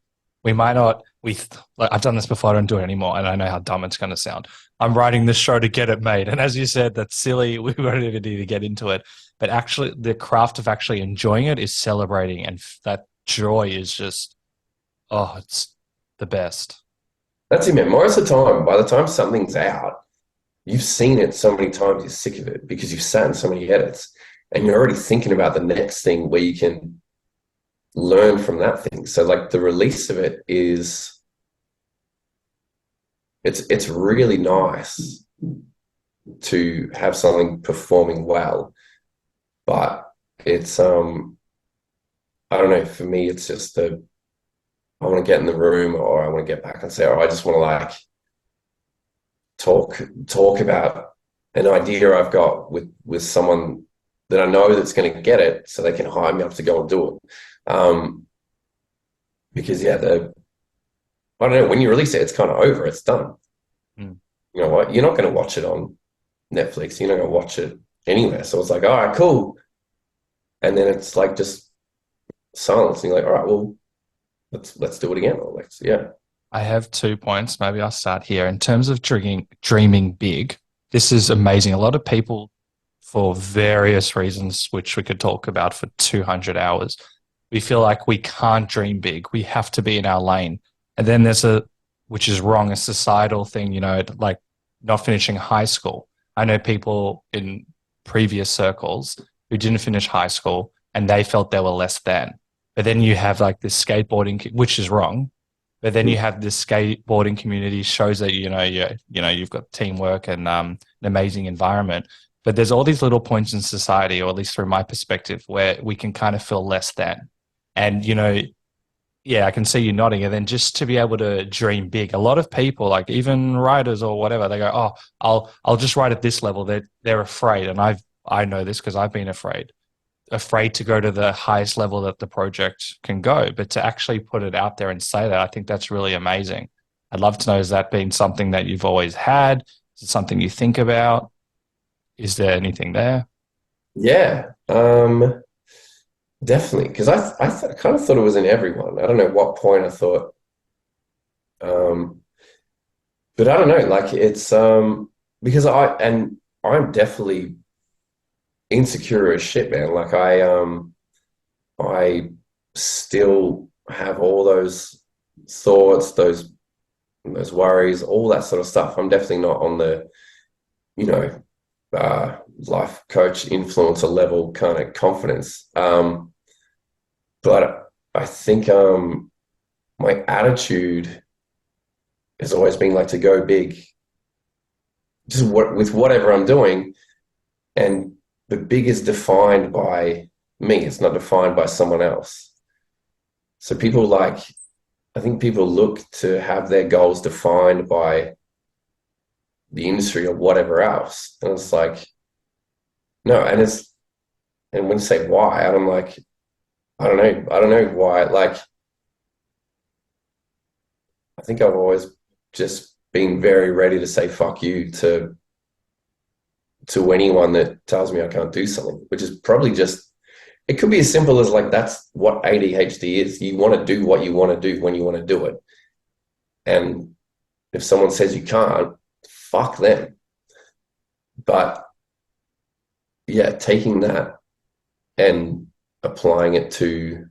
we might not, like I've done this before, I don't do it anymore, and I know how dumb it's going to sound. I'm writing this show to get it made. And as you said, that's silly. We won't even need to get into it. But actually, the craft of actually enjoying it is celebrating. And that joy is just, oh, it's the best. That's it, man. Most of the time, by the time something's out, you've seen it so many times, you're sick of it because you've sat in so many edits, and you're already thinking about the next thing where you can learn from that thing. So like the release of it is, it's really nice to have something performing well, but it's I don't know, for me it's just I want to get in the room, or I want to get back and say, oh, I just want to like talk about an idea I've got with someone that I know that's going to get it, so they can hire me up to go and do it. Because yeah, I don't know, when you release it, it's kind of over, it's done. Mm. You know what? You're not going to watch it on Netflix. You're not going to watch it anywhere. So it's like, all right, cool. And then it's like just silence. And you're like, all right, well, let's do it again. Or yeah. I have 2 points. Maybe I'll start here. In terms of dreaming big, this is amazing. A lot of people, for various reasons, which we could talk about for 200 hours, we feel like we can't dream big. We have to be in our lane. And then there's which is wrong, a societal thing, like not finishing high school. I know people in previous circles who didn't finish high school and they felt they were less than. But then you have like this skateboarding, which is wrong. But then you have this skateboarding community shows that you've got teamwork and an amazing environment. But there's all these little points in society, or at least through my perspective, where we can kind of feel less than. And yeah, I can see you nodding. And then just to be able to dream big, a lot of people, like even writers or whatever, they go, "Oh, I'll just write at this level." They're afraid, and I know this because I've been afraid to go to the highest level that the project can go. But to actually put it out there and say that, I think that's really amazing. I'd love to know, has that been something that you've always had? Is it something you think about? Is there anything there? Yeah, definitely. Because kind of thought it was in everyone. I don't know what point I thought, um, but I don't know. Like it's because I'm definitely insecure as shit, man. Like I still have all those thoughts, those worries, all that sort of stuff. I'm definitely not on the, you know, life coach influencer level kind of confidence. But I think my attitude has always been like to go big, just with whatever I'm doing, and the big is defined by me. It's not defined by someone else. So I think people look to have their goals defined by the industry or whatever else. And it's like, no, and when you say why, I'm like, I don't know. I don't know why. Like, I think I've always just been very ready to say fuck you to anyone that tells me I can't do something, which is probably just, it could be as simple as like, that's what ADHD is. You want to do what you want to do when you want to do it. And if someone says you can't, fuck them. But yeah, taking that and applying it to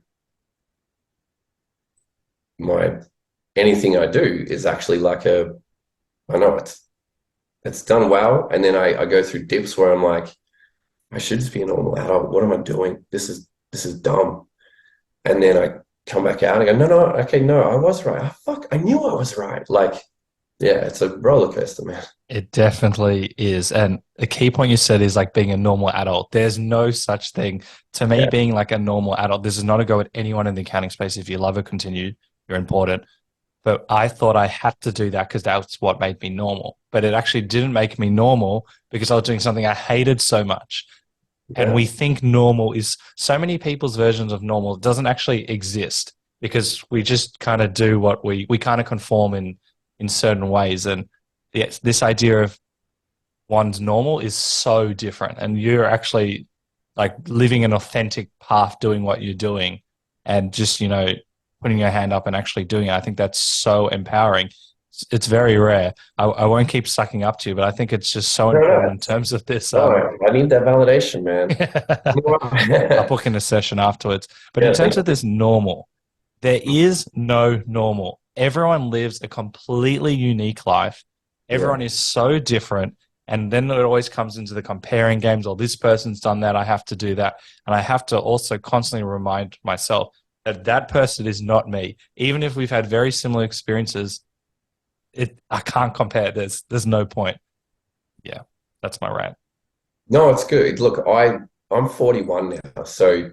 my anything I do is actually like I know it's done well. And then I go through dips where I'm like, I should just be a normal adult. What am I doing? This is dumb. And then I come back out and go, no, okay, no, I was right. Oh, fuck, I knew I was right. Like, yeah, it's a roller coaster, man. It definitely is. And a key point you said is like being a normal adult. There's no such thing. To me, Yeah. being like a normal adult, this is not a go at anyone in the accounting space. If you love it, continue. You're important. But I thought I had to do that because that's what made me normal. But it actually didn't make me normal because I was doing something I hated so much. And Yeah. we think normal is so many people's versions of normal doesn't actually exist because we just kind of do what we kind of conform in certain ways. And yes, this idea of one's normal is so different. And you're actually like living an authentic path, doing what you're doing and just, putting your hand up and actually doing it. I think that's so empowering. It's very rare. I won't keep sucking up to you, but I think it's just so No, important no, in terms of this. no, I need that validation, man. I'll book in a session afterwards. But in Yeah, terms thank of this normal, there is no normal. Everyone lives a completely unique life. you. Everyone is so different. And then it always comes into the comparing games, or this person's done that, I have to do that. And I have to also constantly remind myself that that person is not me. Even if we've had very similar experiences, I can't compare. There's no point. Yeah, that's my rant. No, it's good. Look, I'm 41 now, so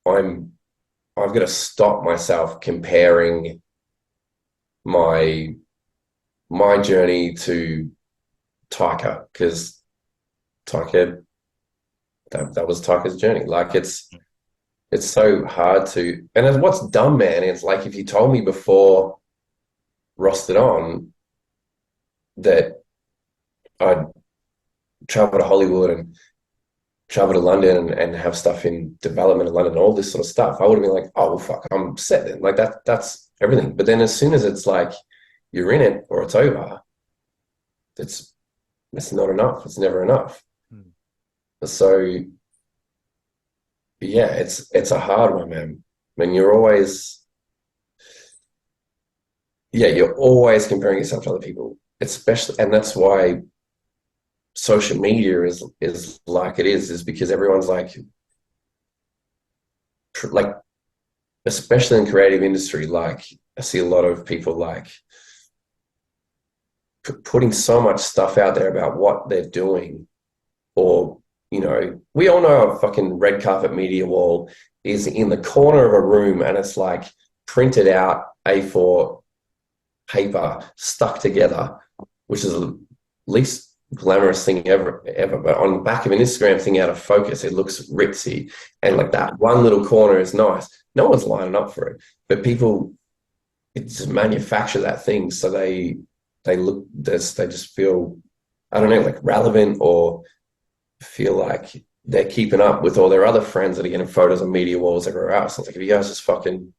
I'm I've got to stop myself comparing my my journey to Taika because Taika that was Taika's journey. Like it's so hard to, and it's, what's dumb, man, it's like if you told me before Rostered On that I'd travel to Hollywood and travel to London and have stuff in development in London, all this sort of stuff, I would have been like, oh well, fuck, I'm set then. Like that's everything. But then as soon as it's like you're in it or it's over, it's it's not enough. It's never enough. Hmm. So yeah, it's a hard one, man. I mean, you're always, yeah, you're always comparing yourself to other people, especially, and that's why social media is like it is because everyone's like especially in creative industry, like I see a lot of people like putting so much stuff out there about what they're doing, or we all know a fucking red carpet media wall is in the corner of a room and it's like printed out A4 paper stuck together, which is the least glamorous thing ever. But on the back of an Instagram thing out of focus, it looks ritzy. And like that one little corner is nice. No one's lining up for it. But people just manufacture that thing. So they just feel, I don't know, like relevant, or feel like they're keeping up with all their other friends that are getting photos on media walls everywhere else. It's like, if you guys just fucking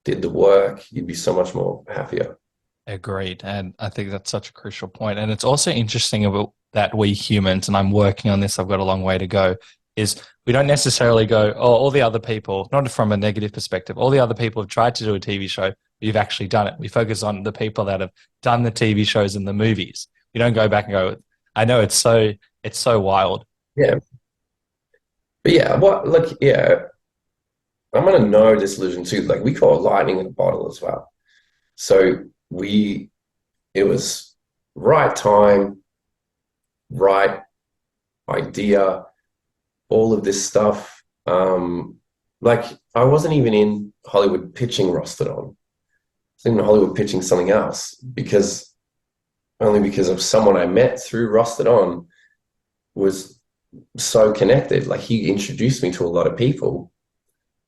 did the work, you'd be so much more happier. Agreed. And I think that's such a crucial point. And it's also interesting about that we humans, and I'm working on this, I've got a long way to go, is we don't necessarily go, oh, all the other people, not from a negative perspective, all the other people have tried to do a TV show, you've actually done it. We focus on the people that have done the TV shows and the movies. We don't go back and go, I know it's so wild. Yeah. But yeah, I'm gonna know disillusion too. Like, we call it lightning in a bottle as well. So it was right time, right idea, all of this stuff. Like, I wasn't even in Hollywood pitching Rusted On. I was in Hollywood pitching something else because of someone I met through Rusted On was so connected. Like, he introduced me to a lot of people.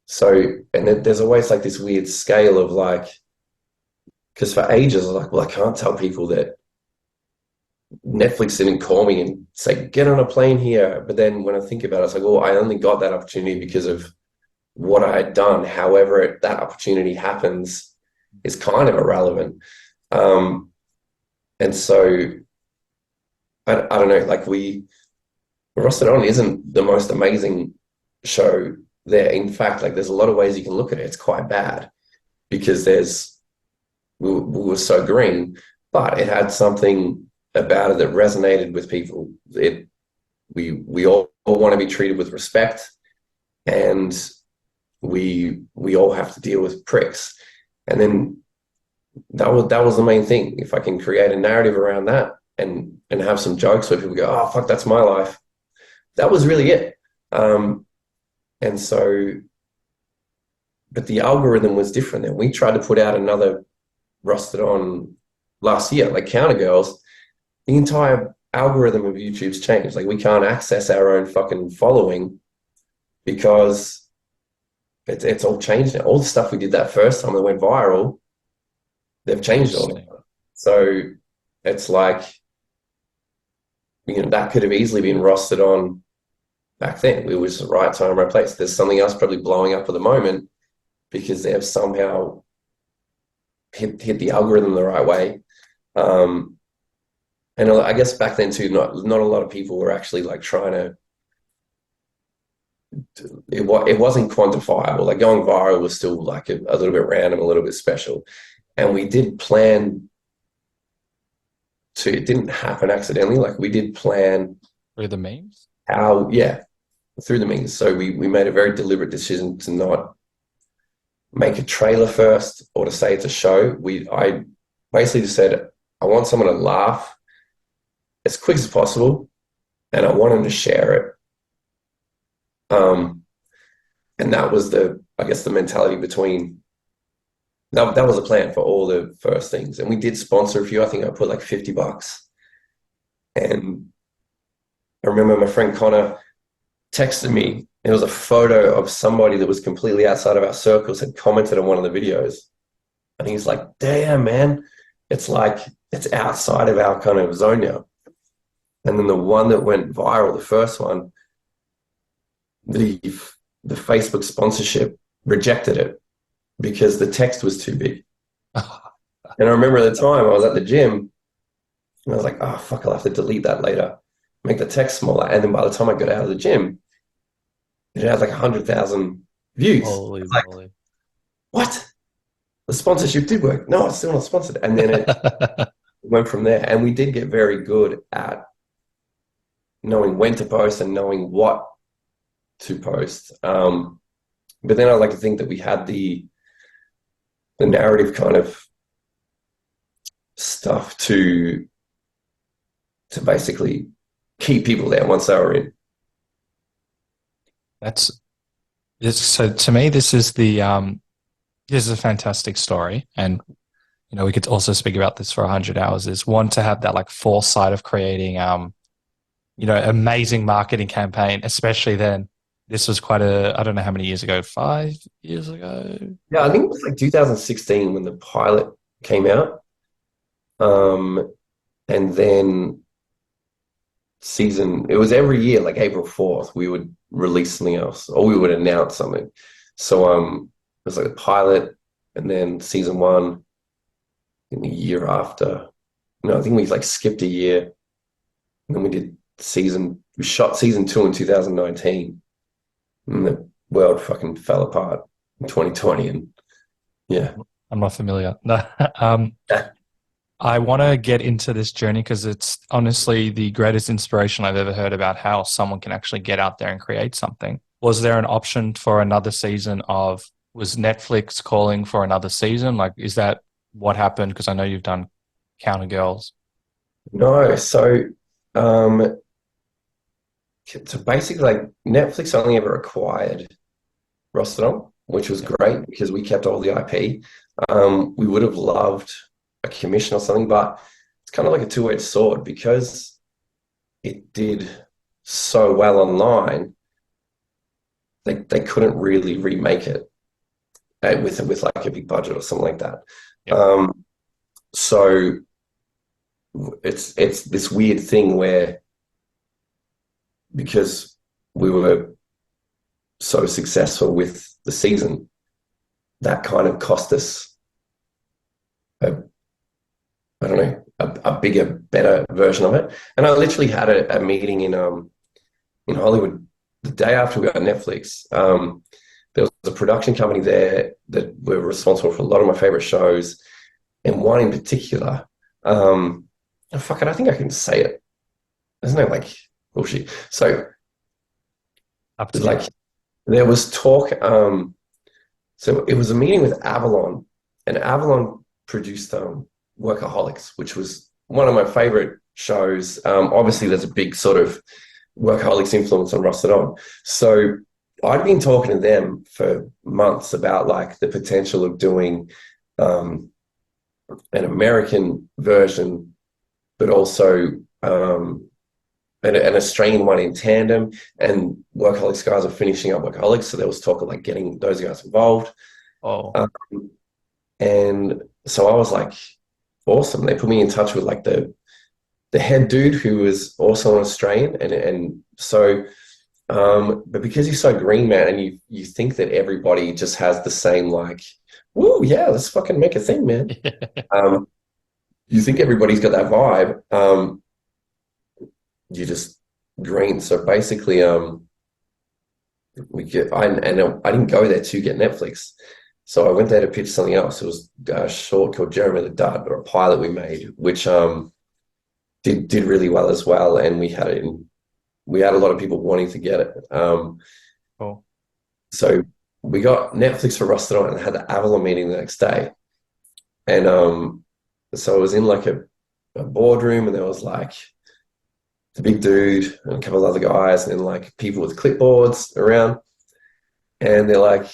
So, and there's always like this weird scale of like, because for ages I was like, well, I can't tell people that Netflix didn't call me and say, get on a plane here. But then when I think about it, it's like, well, I only got that opportunity because of what I had done. However, that opportunity happens is kind of irrelevant. And so I don't know, like, Rusted On isn't the most amazing show there. In fact, like, there's a lot of ways you can look at it. It's quite bad because we were so green, but it had something about it that resonated with people. We all want to be treated with respect, and we all have to deal with pricks. And then that was the main thing. If I can create a narrative around that and have some jokes where people go, oh fuck, that's my life, that was really it. And so, but the algorithm was different. Then we tried to put out another Rusted On last year, like Counter Girls. The entire algorithm of YouTube's changed. Like, we can't access our own fucking following because it's all changed now. All the stuff we did that first time that went viral, they've changed all. So it's like, that could have easily been Rusted On back then. It was the right time, right place. There's something else probably blowing up at the moment because they have somehow hit the algorithm the right way. And I guess back then too, not a lot of people were actually like trying to. It wasn't quantifiable. Like, going viral was still like a little bit random, a little bit special, and we did plan to. It didn't happen accidentally. Like, we did plan Through the memes. Through the memes. So we made a very deliberate decision to not make a trailer first or to say it's a show. I basically just said, I want someone to laugh as quick as possible, and I want them to share it. And that was the mentality between. That was a plan for all the first things, and we did sponsor a few. I think I put like $50, and I remember my friend Connor texted me. It was a photo of somebody that was completely outside of our circles had commented on one of the videos, and he's like, "Damn, man, it's like it's outside of our kind of zone now." And then the one that went viral, the first one, the Facebook sponsorship rejected it because the text was too big. And I remember at the time I was at the gym and I was like, oh, fuck, I'll have to delete that later, make the text smaller. And then by the time I got out of the gym, it had like 100,000 views. Holy like, moly. What? The sponsorship did work. No, it's still not sponsored. And then it went from there. And we did get very good at knowing when to post and knowing what to post. But then I like to think that we had the narrative kind of stuff to basically keep people there once they were in. That's so to me, this is a fantastic story. And, we could also speak about this for 100 hours is one to have that like foresight of creating, amazing marketing campaign, especially then. This was I don't know how many years ago, 5 years ago. Yeah, I think it was like 2016 when the pilot came out. And then it was every year, like April 4th, we would release something else or we would announce something. So it was like a pilot and then season 1 in the year after. No, I think we like skipped a year and then we shot season 2 in 2019 and the world fucking fell apart in 2020 and yeah. I'm not familiar. No. I want to get into this journey because it's honestly the greatest inspiration I've ever heard about how someone can actually get out there and create something. Was there an option for another season was Netflix calling for another season? Like, is that what happened? Because I know you've done Counter Girls. No, um, so basically like Netflix only ever acquired Rostodon, which was great because we kept all the IP. We would have loved a commission or something, but it's kind of like a two-edged sword because it did so well online. They couldn't really remake it with like a big budget or something like that. Yeah. So it's this weird thing where because we were so successful with the season, that kind of cost us I don't know, a bigger, better version of it. And I literally had a meeting in Hollywood the day after we got Netflix. There was a production company there that were responsible for a lot of my favorite shows, and one in particular. Fuck it, I think I can say it. There's no like bullshit. So, Up to like, there was talk. So it was a meeting with Avalon, and Avalon produced Workaholics, which was one of my favorite shows. Obviously, there's a big sort of Workaholics influence on Rusted On. So I'd been talking to them for months about like the potential of doing an American version, but also an Australian one in tandem. And Workaholics guys are finishing up Workaholics, so there was talk of like getting those guys involved. Oh, And so I was like, awesome. They put me in touch with like the head dude who was also an Australian, and so but because he's so green, man, and you think that everybody just has the same like, woo, yeah, let's fucking make a thing, man. You think everybody's got that vibe. You just green. So basically, I didn't go there to get Netflix. So I went there to pitch something else. It was a short called Jeremy the Dud, or a pilot we made, which did really well as well. And we had a lot of people wanting to get it. cool. So we got Netflix for Rusted On and had the Avalon meeting the next day. And so I was in like a boardroom, and there was like the big dude and a couple of other guys and like people with clipboards around. And they're like,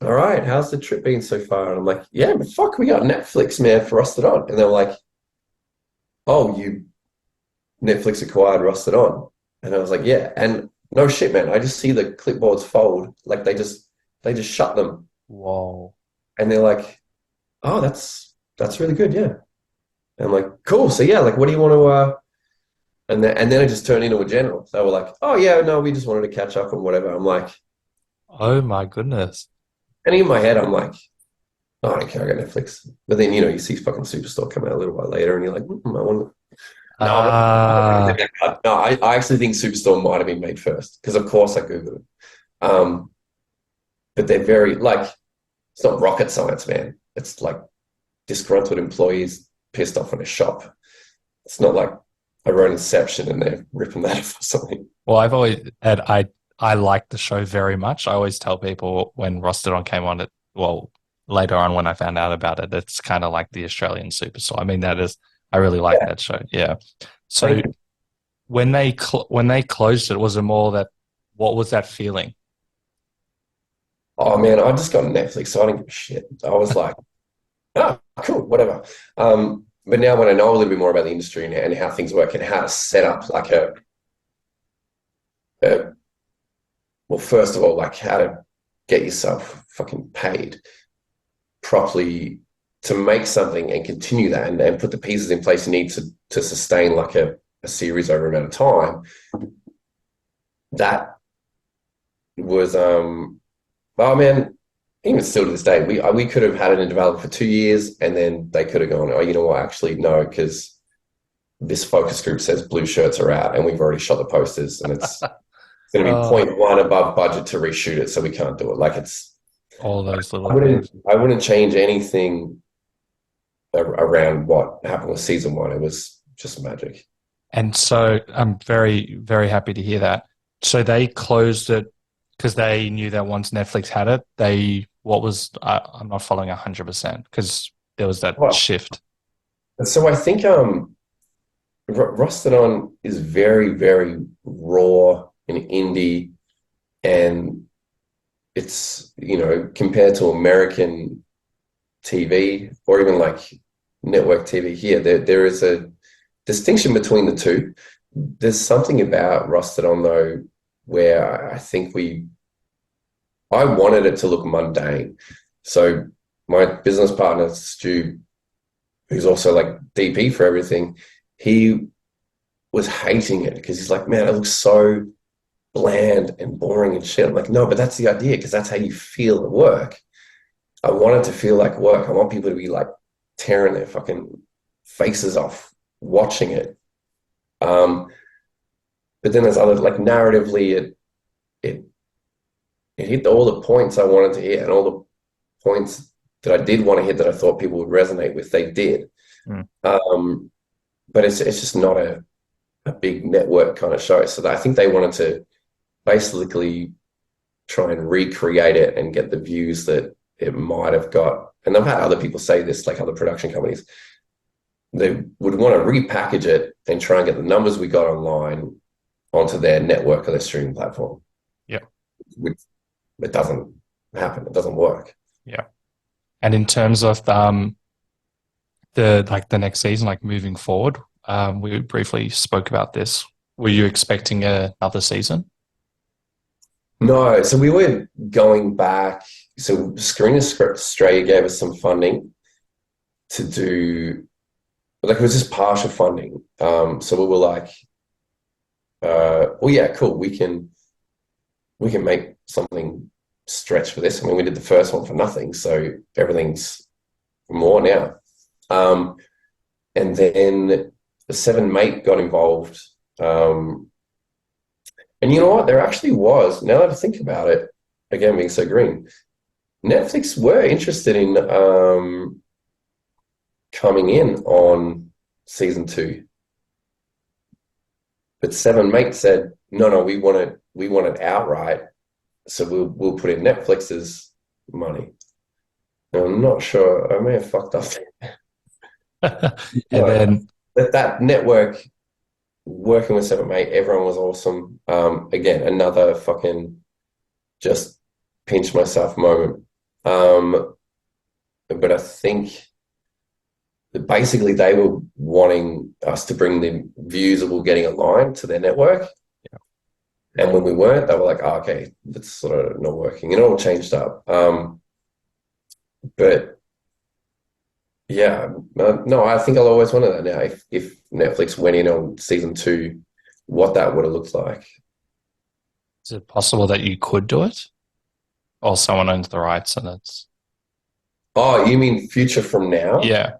all right, how's the trip been so far? And I'm like, yeah, but fuck, we got Netflix, man, for Rusted On. And they're like, oh, you Netflix acquired Rusted On. And I was like, yeah. And no shit, man, I just see the clipboards fold. Like they just shut them. Whoa. And they're like, oh, that's really good, yeah. And I'm like, cool. So yeah, like what do you want to and then it just turned into a general. They were like, oh yeah, no, we just wanted to catch up and whatever. I'm like, Oh my goodness. and in my head, I'm like, oh, I don't care, I got Netflix. But then, you see fucking Superstore come out a little while later and you're like, I want no, no, I actually think Superstore might have been made first because, of course, I Googled it. But they're very, like, it's not rocket science, man. It's like disgruntled employees pissed off in a shop. It's not like I wrote Inception and they're ripping that off or something. Well, I've always and I like the show very much. I always tell people when Rostodon came on it. Well, later on when I found out about it, it's kind of like the Australian Superstore. I mean, that is I really like Yeah, that show. Yeah. So thank you. when they closed it, was it more that what was that feeling? Oh man, I just got Netflix, so I didn't give a shit. I was like, oh, cool, whatever. But now when I know a little bit more about the industry and how things work and how to set up like a well, first of all, like how to get yourself fucking paid properly to make something and continue that and put the pieces in place you need to sustain like a series over a amount of time. That was oh man, even still to this day, we could have had it in development for 2 years and then they could have gone, oh, you know what, actually no, because this focus group says blue shirts are out and we've already shot the posters and it's going to be Oh, 0.1 above budget to reshoot it, so we can't do it. Like it's all those little I wouldn't things. I wouldn't change anything around what happened with season one. It was just magic. And so I'm very, very happy to hear that. So they closed it because they knew that once Netflix had it, what was, I'm not following 100% because there was that Well, shift. so I think Rostodon is very, very raw and indie, and it's, compared to American TV or even like network TV here, there is a distinction between the two. There's something about Rostodon though where I think I wanted it to look mundane. So my business partner, Stu, who's also like DP for everything, he was hating it because he's like, man, it looks so bland and boring and shit. I'm like, no, but that's the idea because that's how you feel at work. I want it to feel like work. I want people to be like tearing their fucking faces off watching it. Um, but then there's other like narratively, it it hit all the points I wanted to hit and all the points that I did want to hit that I thought people would resonate with. They did. Mm. But it's just not a big network kind of show. So I think they wanted to basically try and recreate it and get the views that it might have got. And I've had other people say this, like other production companies, they would want to repackage it and try and get the numbers we got online onto their network or their streaming platform. Yeah. It doesn't happen. It doesn't work. Yeah. And in terms of the next season, like moving forward, we briefly spoke about this. Were you expecting another season? No, so we were going back. So Screen Australia gave us some funding to do, like it was just partial funding. So we were like, well, yeah, cool. We can make something stretch for this. I mean, we did the first one for nothing, so everything's more now. And then the Seven Mate got involved. And you know what? There actually was, now that I think about it, again, being so green, Netflix were interested in coming in on season two. But Seven Mate said, no, we want it outright. So we'll put in Netflix's money. And I'm not sure. I may have fucked up. And then That network working with Seven Mate, everyone was awesome. Again, another fucking just pinch myself moment. But I think that basically they were wanting us to bring the views that we're getting aligned to their network. And when we weren't, they were like, oh, okay, that's sort of not working. It all changed up. But yeah, no, I think I'll always wonder that now. If Netflix went in on season two, what that would have looked like. is it possible that you could do it? Or someone owns the rights and it's Oh, you mean future from now? yeah.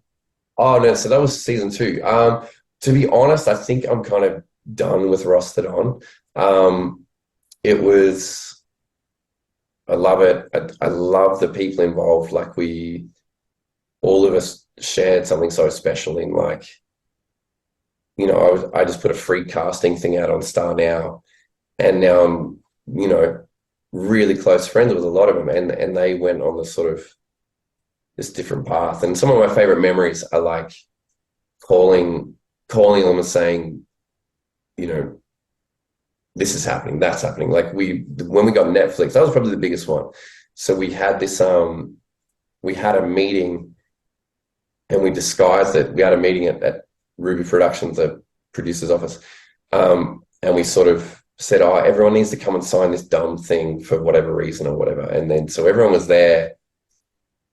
Oh no, so that was season two. To be honest, I think I'm kind of done with Rostodon. It was, I love it. I love the people involved. Like all of us shared something so special in like I just put a free casting thing out on Star Now, and now I'm, really close friends with a lot of them, and they went on the sort of this different path. And some of my favorite memories are like calling them and saying, you know, this is happening, that's happening. Like when we got Netflix, that was probably the biggest one. So we had we had a meeting, and we disguised it. We had a meeting at Ruby Productions, the producer's office. And we sort of said, oh, everyone needs to come and sign this dumb thing for whatever reason or whatever. And then, so everyone was there,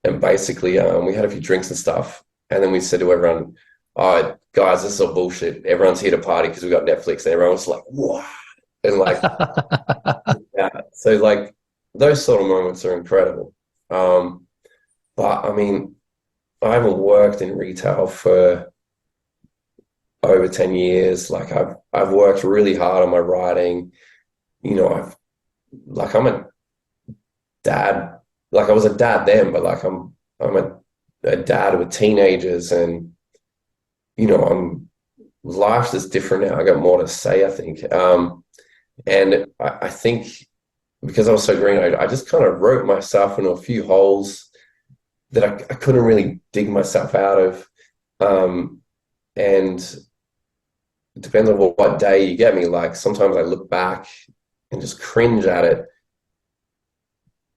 and basically we had a few drinks and stuff. And then we said to everyone, oh, guys, this is all bullshit. Everyone's here to party because we got Netflix. And everyone was like, what? And like, yeah. So like those sort of moments are incredible. But I mean, I haven't worked in retail for over 10 years. Like I've worked really hard on my writing. I'm a dad. Like I was a dad then, but like I'm a dad with teenagers, and life's just different now. I got more to say, I think. And I think because I was so green, I just kind of wrote myself into a few holes that I couldn't really dig myself out of. And it depends on what day you get me. Like sometimes I look back and just cringe at it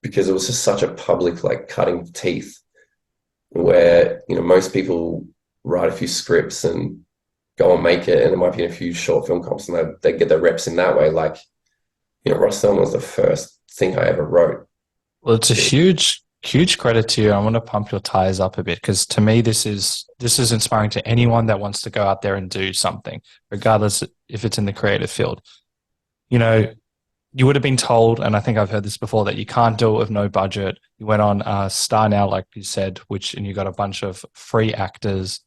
because it was just such a public, like, cutting teeth where, most people write a few scripts and go and make it, and there might be a few short film comps, and they get their reps in that way. Like, Ross Film was the first thing I ever wrote. Well, it's a huge credit to you. I want to pump your tires up a bit, because to me, this is inspiring to anyone that wants to go out there and do something, regardless if it's in the creative field. You would have been told, and I think I've heard this before, that you can't do it with no budget. You went on Star Now, like you said, and you got a bunch of free actors.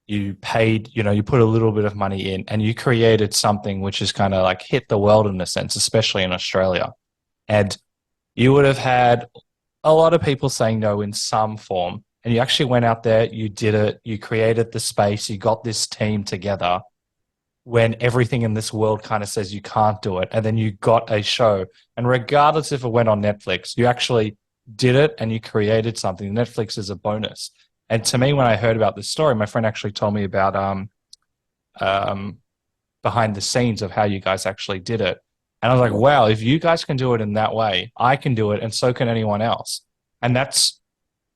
You paid, you put a little bit of money in, and you created something which is kind of like hit the world in a sense, especially in Australia. And you would have had a lot of people saying no in some form. And you actually went out there, you did it, you created the space, you got this team together when everything in this world kind of says you can't do it. And then you got a show. And regardless if it went on Netflix, you actually did it and you created something. Netflix is a bonus. And to me, when I heard about this story, my friend actually told me about behind the scenes of how you guys actually did it. And I was like, wow, if you guys can do it in that way, I can do it, and so can anyone else. And that's,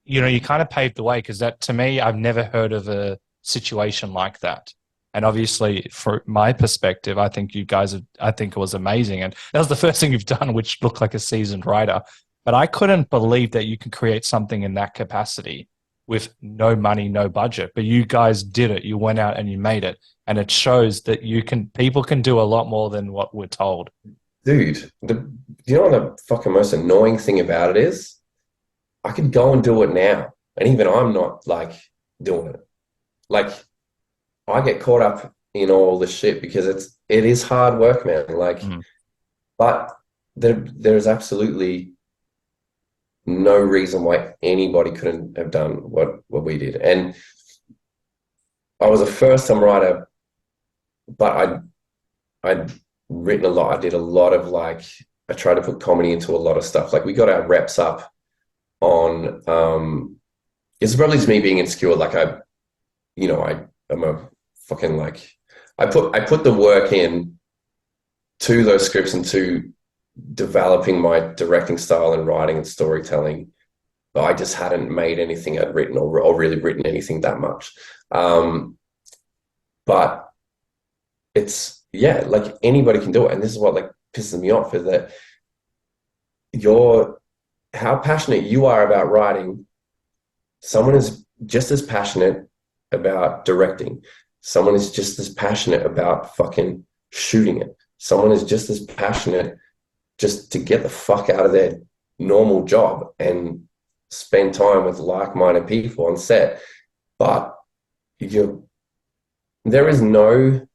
you kind of paved the way, because that, to me, I've never heard of a situation like that. And obviously, from my perspective, I think I think it was amazing. And that was the first thing you've done, which looked like a seasoned writer. But I couldn't believe that you can create something in that capacity with no money, no budget. But you guys did it. You went out and you made it. And it shows that people can do a lot more than what we're told. Dude, you know what the fucking most annoying thing about it is? I could go and do it now, and even I'm not, like, doing it. Like, I get caught up in all this shit because it is hard work, man. Like, but there's absolutely no reason why anybody couldn't have done what we did. And I was a first-time writer, but I'd written a lot. I did a lot of, like, I tried to put comedy into a lot of stuff. Like, we got our reps up on, it's probably just me being insecure. Like, I'm a fucking, like, I put the work in to those scripts and to developing my directing style and writing and storytelling. But I just hadn't made anything I'd written or really written anything that much. But it's, yeah, like, anybody can do it. And this is what, like, pisses me off, is that how passionate you are about writing, someone is just as passionate about directing. Someone is just as passionate about fucking shooting it. Someone is just as passionate just to get the fuck out of their normal job and spend time with like-minded people on set. But there is no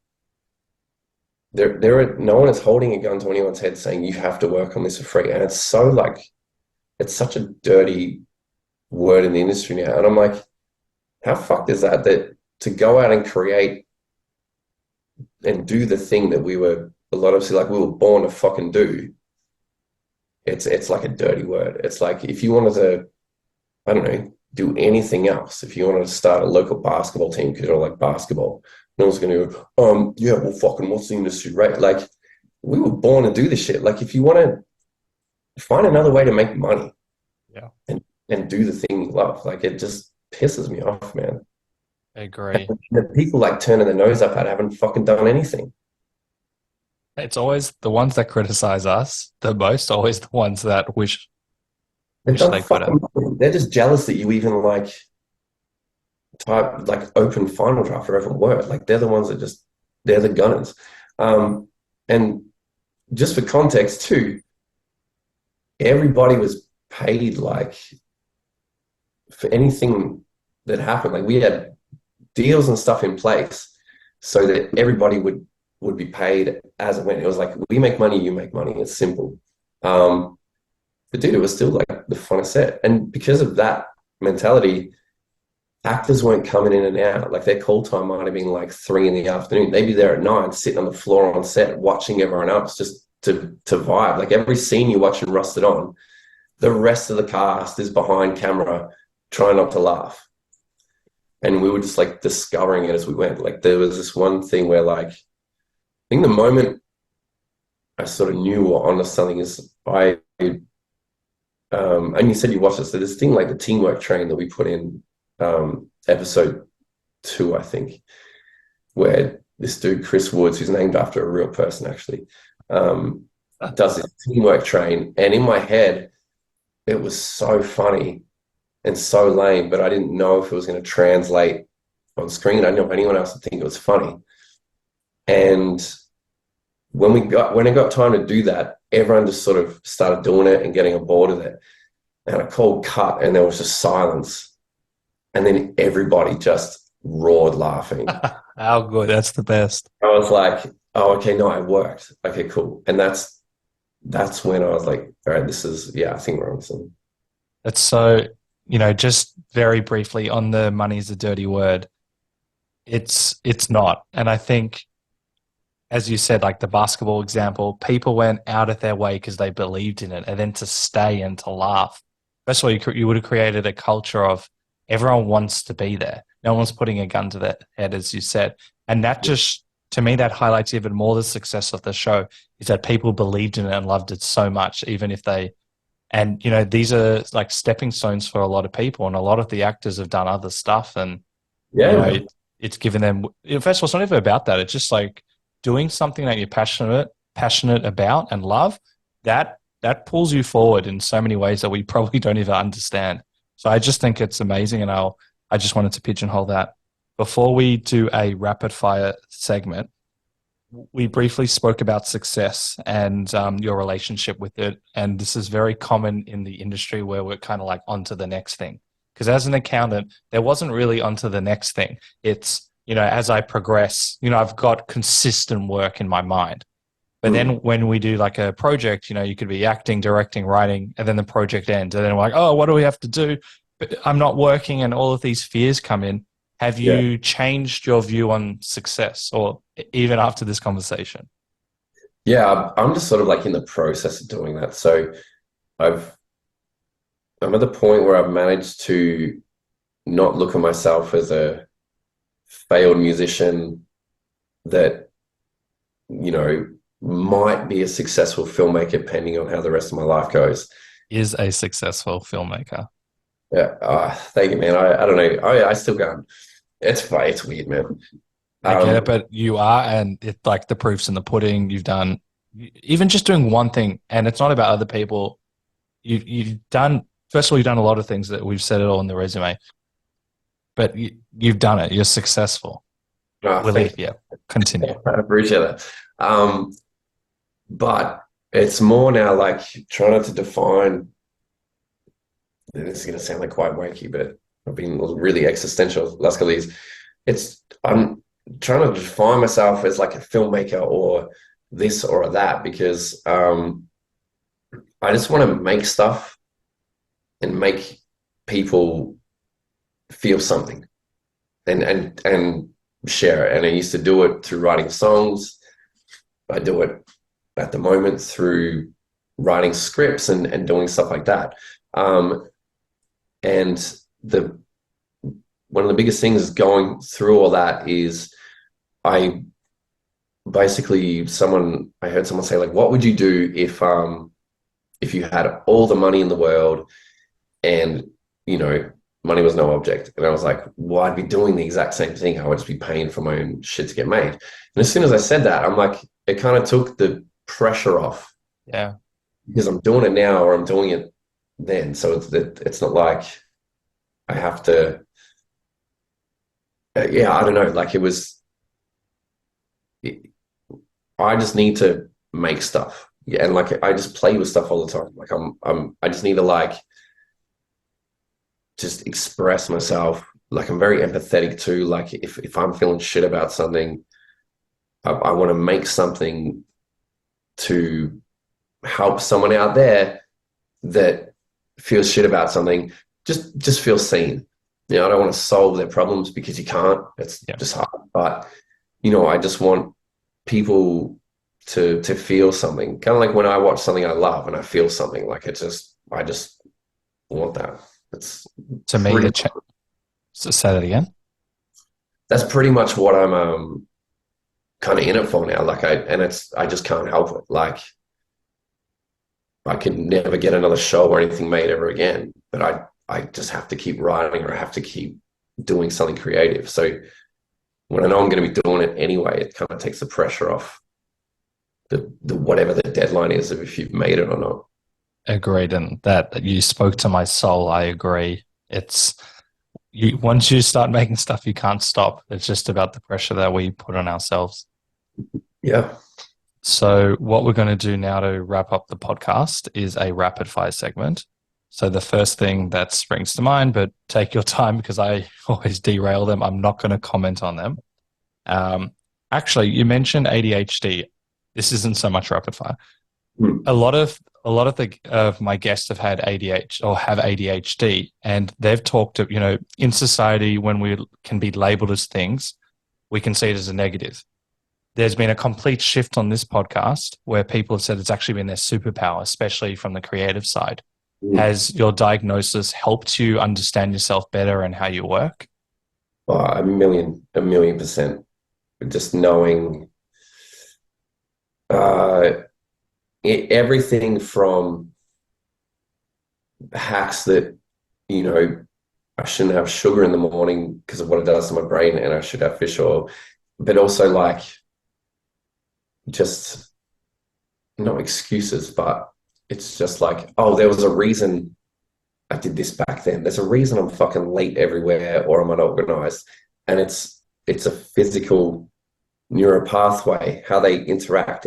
one is holding a gun to anyone's head saying you have to work on this for free. And it's so, like, it's such a dirty word in the industry now. And I'm like, how fucked is that to go out and create and do the thing that we were a lot of like we were born to fucking do, it's like a dirty word. It's like if you wanted to, I don't know, do anything else, if you wanted to start a local basketball team because you're like basketball, no one's gonna go, yeah, well fucking what's the industry, right? Like we were born to do this shit. Like if you want to find another way to make money, Yeah, and do the thing you love, like it just pisses me off, man. I agree. The people like turning their nose up at haven't fucking done anything. It's always the ones that criticize us the most, always the ones that They've wish done they could have. fucking nothing. They're just jealous that you even like type like open Final Draft or open Word. Like they're the ones that just they're the gunners. And just for context too, everybody was paid like for anything that happened. Like we had deals and stuff in place so that everybody would be paid as it went. It was like we make money, you make money. It's simple. But dude, it was still like the funnest set. And because of that mentality, actors weren't coming in and out. Like their call time might have been like 3 in the afternoon. They'd be there at 9, sitting on the floor on set, watching everyone else just to vibe. Like every scene you watch in Rusted On, the rest of the cast is behind camera trying not to laugh. And we were just like discovering it as we went. Like there was this one thing where like, I think the moment I sort of knew or honest something is and you said you watched it. So this thing like the teamwork train that we put in episode 2, I think, where this dude Chris Woods, who's named after a real person actually, does this teamwork train, and in my head it was so funny and so lame, but I didn't know if it was going to translate on screen. I didn't know if anyone else would think it was funny. And when it got time to do that, everyone just sort of started doing it and getting on board with it. And I called cut, and there was just silence. And then everybody just roared laughing. How good. That's the best. I was like, oh, okay, no, it worked. Okay, cool. And that's when I was like, all right, I think we're on something. It's so, just very briefly on the money is a dirty word. It's not. And I think, as you said, like the basketball example, people went out of their way because they believed in it, and then to stay and to laugh. First of all, you would have created a culture of everyone wants to be there. No one's putting a gun to their head, as you said. And that just, to me, that highlights even more the success of the show, is that people believed in it and loved it so much, even if they, and, these are like stepping stones for a lot of people. And a lot of the actors have done other stuff. And, Yeah, it's given them, first of all, it's not even about that. It's just like doing something that you're passionate about and love, that pulls you forward in so many ways that we probably don't even understand. So I just think it's amazing, and I just wanted to pigeonhole that. Before we do a rapid fire segment, we briefly spoke about success and your relationship with it, and this is very common in the industry where we're kind of like onto the next thing. Because as an accountant, there wasn't really onto the next thing. It's, as I progress, I've got consistent work in my mind. But then when we do like a project, you could be acting, directing, writing, and then the project ends. And then we're like, oh, what do we have to do? But I'm not working, and all of these fears come in. Have you changed your view on success, or even after this conversation? Yeah, I'm just sort of like in the process of doing that. So I'm at the point where I've managed to not look at myself as a failed musician that, might be a successful filmmaker depending on how the rest of my life goes. Is a successful filmmaker. Yeah, thank you, man. I don't know. I still go. It's weird, man. I get it, but you are, and it's like the proof's in the pudding. You've done, even just doing one thing, and it's not about other people. You've done, first of all, you've done a lot of things that we've said it all in the resume, but you've done it. You're successful. Continue. I appreciate that. But it's more now like trying to define, and this is going to sound like quite wanky, but I've been really existential the last couple of years. I'm trying to define myself as like a filmmaker or this or that, because I just want to make stuff and make people feel something. And share it. And I used to do it through writing songs. I do it at the moment through writing scripts and doing stuff like that. And the one of the biggest things going through all that is I basically I heard someone say, like, what would you do if you had all the money in the world and, money was no object? And I was like, well, I'd be doing the exact same thing. I would just be paying for my own shit to get made. And as soon as I said that, I'm like, it kind of took the pressure off. Yeah. Because I'm doing it now or I'm doing it then. So it's not like I have to, I don't know. Like I just need to make stuff. Yeah. And like, I just play with stuff all the time. Like I just need to like, just express myself. Like I'm very empathetic too. Like if I'm feeling shit about something, I want to make something to help someone out there that feels shit about something. Just feel seen. I don't want to solve their problems because you can't. It's just hard. But I just want people to feel something. Kind of like when I watch something I love and I feel something. Like I just want that. It's To me, so say that again. That's pretty much what I'm kind of in it for now. Like I just can't help it. Like I could never get another show or anything made ever again, but I just have to keep writing or I have to keep doing something creative. So when I know I'm going to be doing it anyway, it kind of takes the pressure off the whatever the deadline is of if you've made it or not. Agreed. And that you spoke to my soul. I agree. Once you start making stuff, you can't stop. It's just about the pressure that we put on ourselves. Yeah. So what we're going to do now to wrap up the podcast is a rapid fire segment. So the first thing that springs to mind, but take your time because I always derail them. I'm not going to comment on them. Actually, you mentioned ADHD. This isn't so much rapid fire. A lot of my guests have had ADHD or have ADHD, and they've talked of, in society, when we can be labeled as things, we can see it as a negative. There's been a complete shift on this podcast where people have said it's actually been their superpower, especially from the creative side. Has your diagnosis helped you understand yourself better and how you work? Oh, a million percent. Just knowing everything from hacks that, I shouldn't have sugar in the morning because of what it does to my brain and I should have fish oil, but also like just not excuses, but it's just like, oh, there was a reason I did this back then. There's a reason I'm fucking late everywhere or I'm unorganized. And it's a physical neural pathway, how they interact.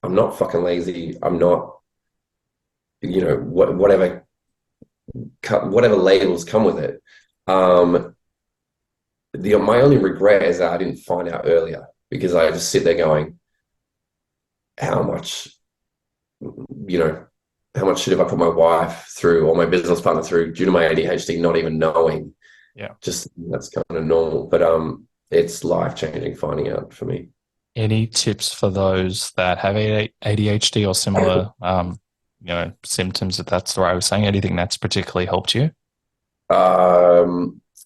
I'm not fucking lazy. I'm not, whatever labels come with it. My only regret is that I didn't find out earlier because I just sit there going, how much shit have I put my wife through or my business partner through due to my ADHD, not even knowing. Yeah. Just that's kind of normal. But it's life-changing finding out for me. Any tips for those that have ADHD or similar symptoms, if that's the right way of saying, anything that's particularly helped you? There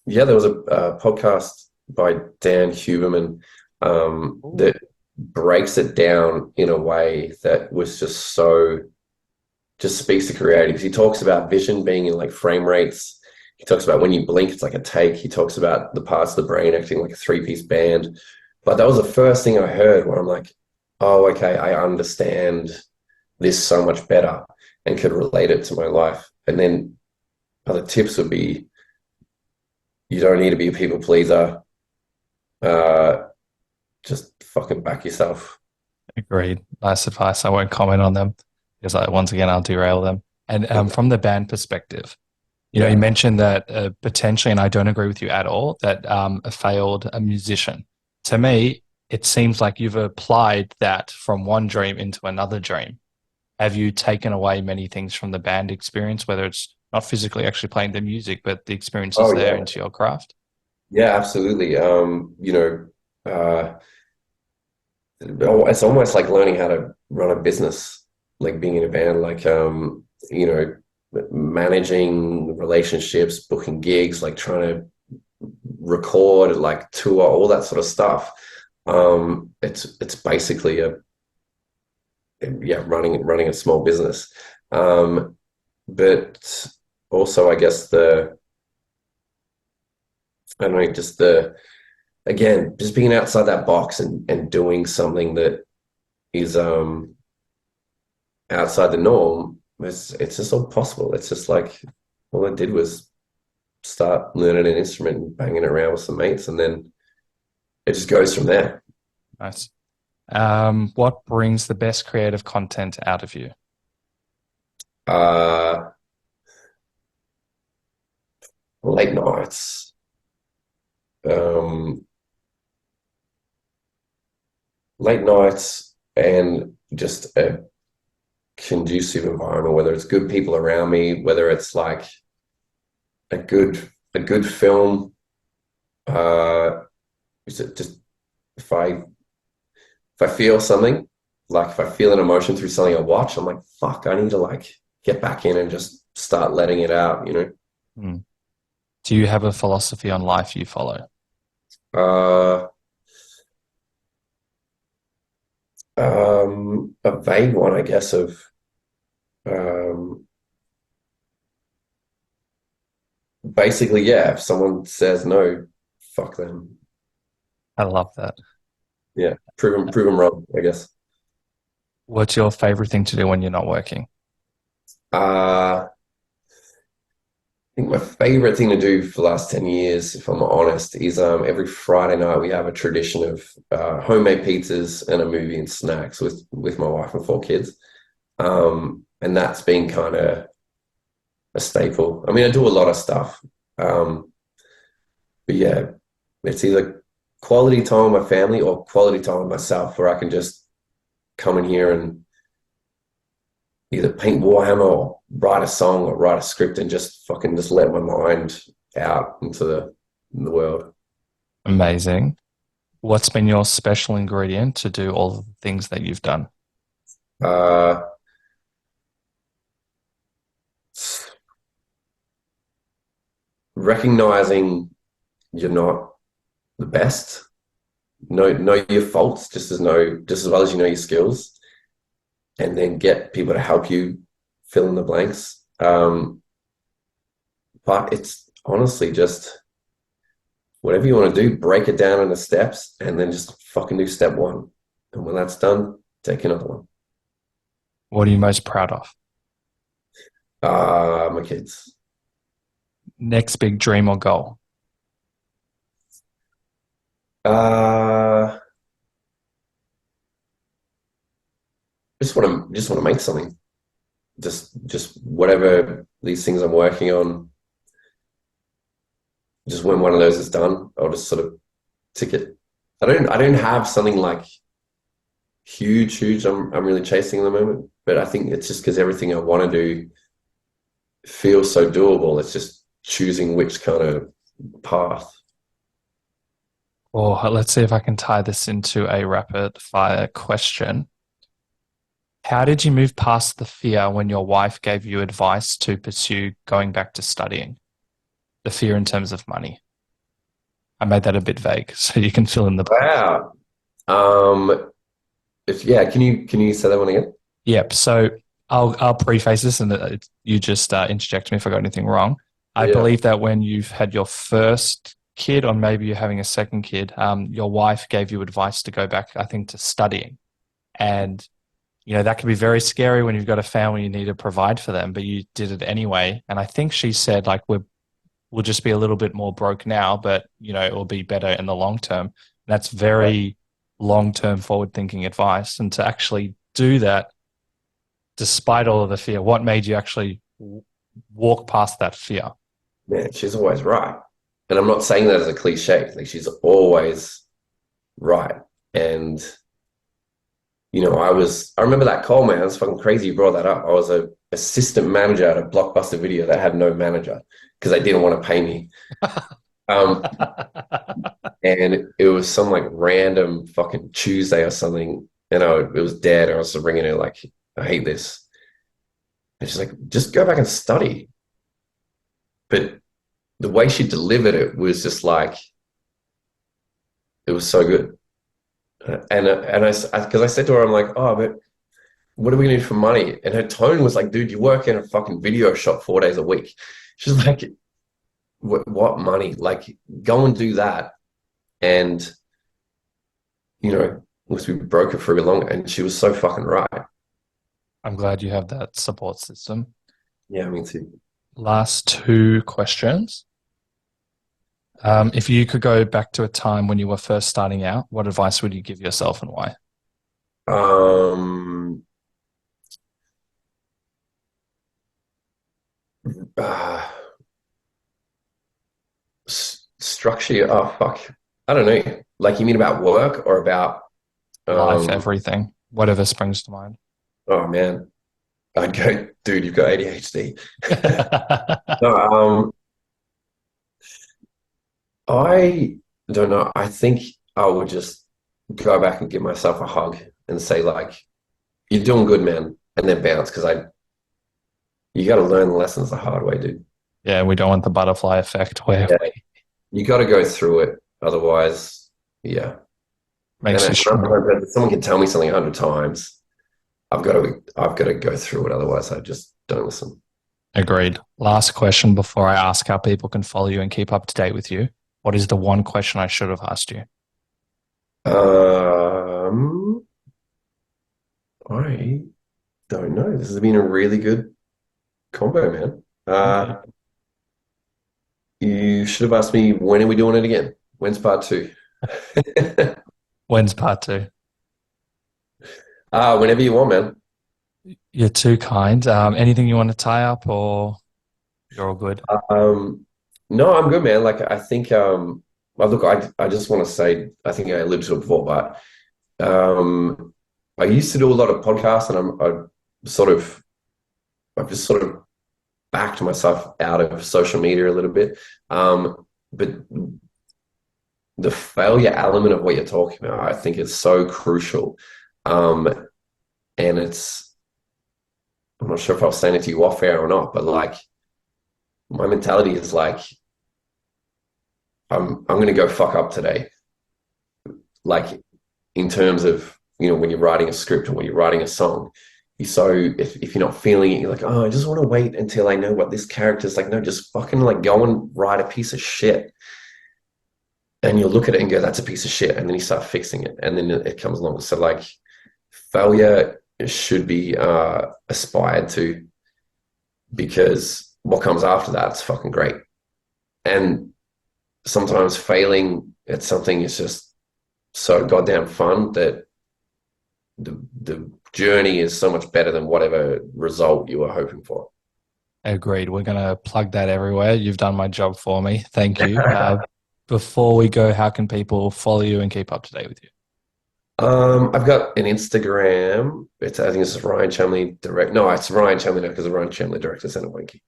was a podcast by Dan Huberman that breaks it down in a way that was just speaks to creatives. He talks about vision being in like frame rates. He talks about when you blink, it's like a take. He talks about the parts of the brain acting like a three-piece band. But that was the first thing I heard where I'm like, oh, okay, I understand this so much better and could relate it to my life. And then other tips would be, you don't need to be a people pleaser. Just fucking back yourself. Agreed. Nice advice. I won't comment on them because once again, I'll derail them. And from the band perspective, you mentioned that potentially, and I don't agree with you at all, that failed a musician. To me, it seems like you've applied that from one dream into another dream. Have you taken away many things from the band experience, whether it's not physically actually playing the music, but the experience is there into your craft? Yeah, absolutely. Uh, it's almost like learning how to run a business, like being in a band, like you know, managing relationships, booking gigs, like trying to record, like tour, all that sort of stuff. It's basically a yeah, running a small business. Um, but also, I guess I don't know, just again, just being outside that box and doing something that is outside the norm. It's just all possible. It's just like all I did was start learning an instrument and banging it around with some mates, and then it just goes from there. Nice. What brings the best creative content out of you? Uh, Late nights, um, late nights, and just a conducive environment. Whether it's good people around me, whether it's like a good film. Uh, is it just if I feel something, like if I feel an emotion through something I watch, I'm like, fuck, I need to like get back in and just start letting it out, you know? Hmm. Do you have a philosophy on life you follow? Uh, a vague one, I guess, of um, basically, yeah, if someone says no, fuck them. I love that. Yeah, prove them wrong, I guess. What's your favorite thing to do when you're not working? I think my favorite thing to do for the last 10 years, if I'm honest, is every Friday night we have a tradition of homemade pizzas and a movie and snacks with my wife and 4 kids. And that's been kind of a staple. I mean, I do a lot of stuff. But yeah, it's either quality time with my family or quality time with myself where I can just come in here and either paint Warhammer or write a song or write a script and just fucking just let my mind out into the world. Amazing. What's been your special ingredient to do all of the things that you've done? Uh, Recognizing you're not the best, know your faults just as well as you know your skills, and then get people to help you fill in the blanks. But it's honestly just whatever you want to do, break it down into steps and then just fucking do step one. And when that's done, take another one. What are you most proud of? My kids. Next big dream or goal? Uh, just want to make something. Just whatever these things I'm working on. Just when one of those is done, I'll just sort of tick it. I don't have something like huge. I'm really chasing at the moment, but I think it's just because everything I want to do feels so doable. It's just choosing which kind of path. Or let's see if I can tie this into a rapid fire question. How did you move past the fear when your wife gave you advice to pursue going back to studying? The fear in terms of money. I made that a bit vague, so you can fill in the blanks. Wow. Um, if yeah, can you say that one again? Yep. So I'll preface this, and you just interject me if I got anything wrong. I Yeah. believe that when you've had your first kid, or maybe you're having a second kid, your wife gave you advice to go back, I think, to studying, and that can be very scary when you've got a family you need to provide for them, but you did it anyway. And I think she said, like, we'll just be a little bit more broke now, but it will be better in the long term. And that's very long term forward thinking advice. And to actually do that despite all of the fear, what made you actually walk past that fear? Man, she's always right. And I'm not saying that as a cliche. Like she's always right. And I remember that call, man. It's fucking crazy you brought that up. I was a assistant manager at a Blockbuster Video that had no manager because they didn't want to pay me. Um, and it was some like random fucking Tuesday or something, and it was dead. I was ringing her like, I hate this. And she's like, just go back and study. But the way she delivered it was just like, it was so good. And because I said to her, I'm like, oh, but what are we gonna do for money? And her tone was like, dude, you work in a fucking video shop 4 days a week. She's like, what money? Like, go and do that. And, once we broke it for a long, and she was so fucking right. I'm glad you have that support system. Yeah, me too. Last two questions. If you could go back to a time when you were first starting out, what advice would you give yourself and why? Um, uh, Structure. Oh, fuck. I don't know. Like, you mean about work or about, Life, um, everything, whatever springs to mind. oh man, I'd go, dude, you've got ADHD. No, I don't know. I think I would just go back and give myself a hug and say, like, you're doing good, man, and then bounce because you got to learn the lessons the hard way, dude. Yeah, we don't want the butterfly effect where Yeah, you got to go through it, otherwise, yeah. And makes you stronger. someone can tell me something 100 times. I've got to go through it, otherwise I just don't listen. Agreed. Last question before I ask how people can follow you and keep up to date with you. What is the one question I should have asked you? Um, I don't know. This has been a really good combo, man. Okay. You should have asked me, when are we doing it again? When's part two? When's part two? Whenever you want, man. You're too kind. Anything you want to tie up or you're all good? No, I'm good, man. Like, I think, well, look, I just want to say, I think I alluded to it before, but I used to do a lot of podcasts, and I've just sort of backed myself out of social media a little bit. But the failure element of what you're talking about, I think is so crucial. Um, and I'm not sure if I was saying it to you off air or not, but like, my mentality is like, I'm going to go fuck up today. Like, in terms of, when you're writing a script or when you're writing a song, if you're not feeling it, you're like, oh, I just want to wait until I know what this character's like. No, just fucking like go and write a piece of shit. And you'll look at it and go, that's a piece of shit. And then you start fixing it. And then it comes along. So like, failure should be aspired to, because what comes after that's fucking great. And sometimes failing at something is just so goddamn fun that the journey is so much better than whatever result you were hoping for. Agreed. We're going to plug that everywhere. You've done my job for me. Thank you. Before we go, how can people follow you and keep up to date with you? I've got an Instagram. I think it's Ryan Chamley direct. No, it's Ryan Chamley now because Ryan Chamley director sent a wanky.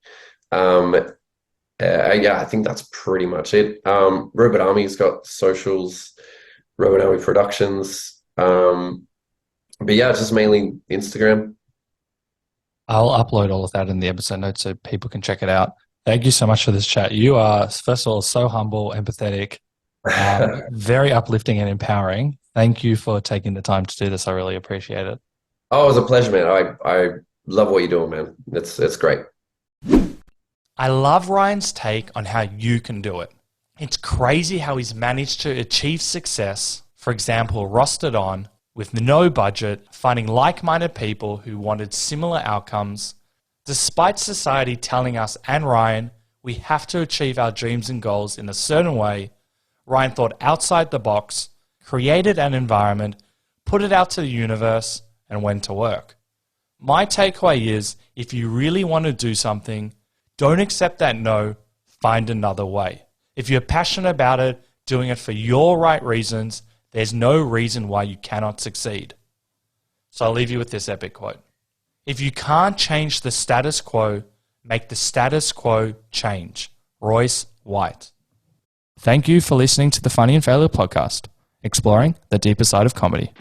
Yeah, I think that's pretty much it. Robot Army's got socials, Robot Army Productions. But yeah, it's just mainly Instagram. I'll upload all of that in the episode notes so people can check it out. Thank you so much for this chat. You are, first of all, so humble, empathetic, very uplifting and empowering. Thank you for taking the time to do this. I really appreciate it. Oh, it was a pleasure, man. I love what you're doing, man. It's great. I love Ryan's take on how you can do it. It's crazy how he's managed to achieve success, for example, rostered on, with no budget, finding like-minded people who wanted similar outcomes. Despite society telling us and Ryan, we have to achieve our dreams and goals in a certain way, Ryan thought outside the box, created an environment, put it out to the universe, and went to work. My takeaway is, if you really want to do something, don't accept that no, find another way. If you're passionate about it, doing it for your right reasons, there's no reason why you cannot succeed. So I'll leave you with this epic quote. If you can't change the status quo, make the status quo change. Royce White. Thank you for listening to the Funny and Failure podcast, exploring the deeper side of comedy.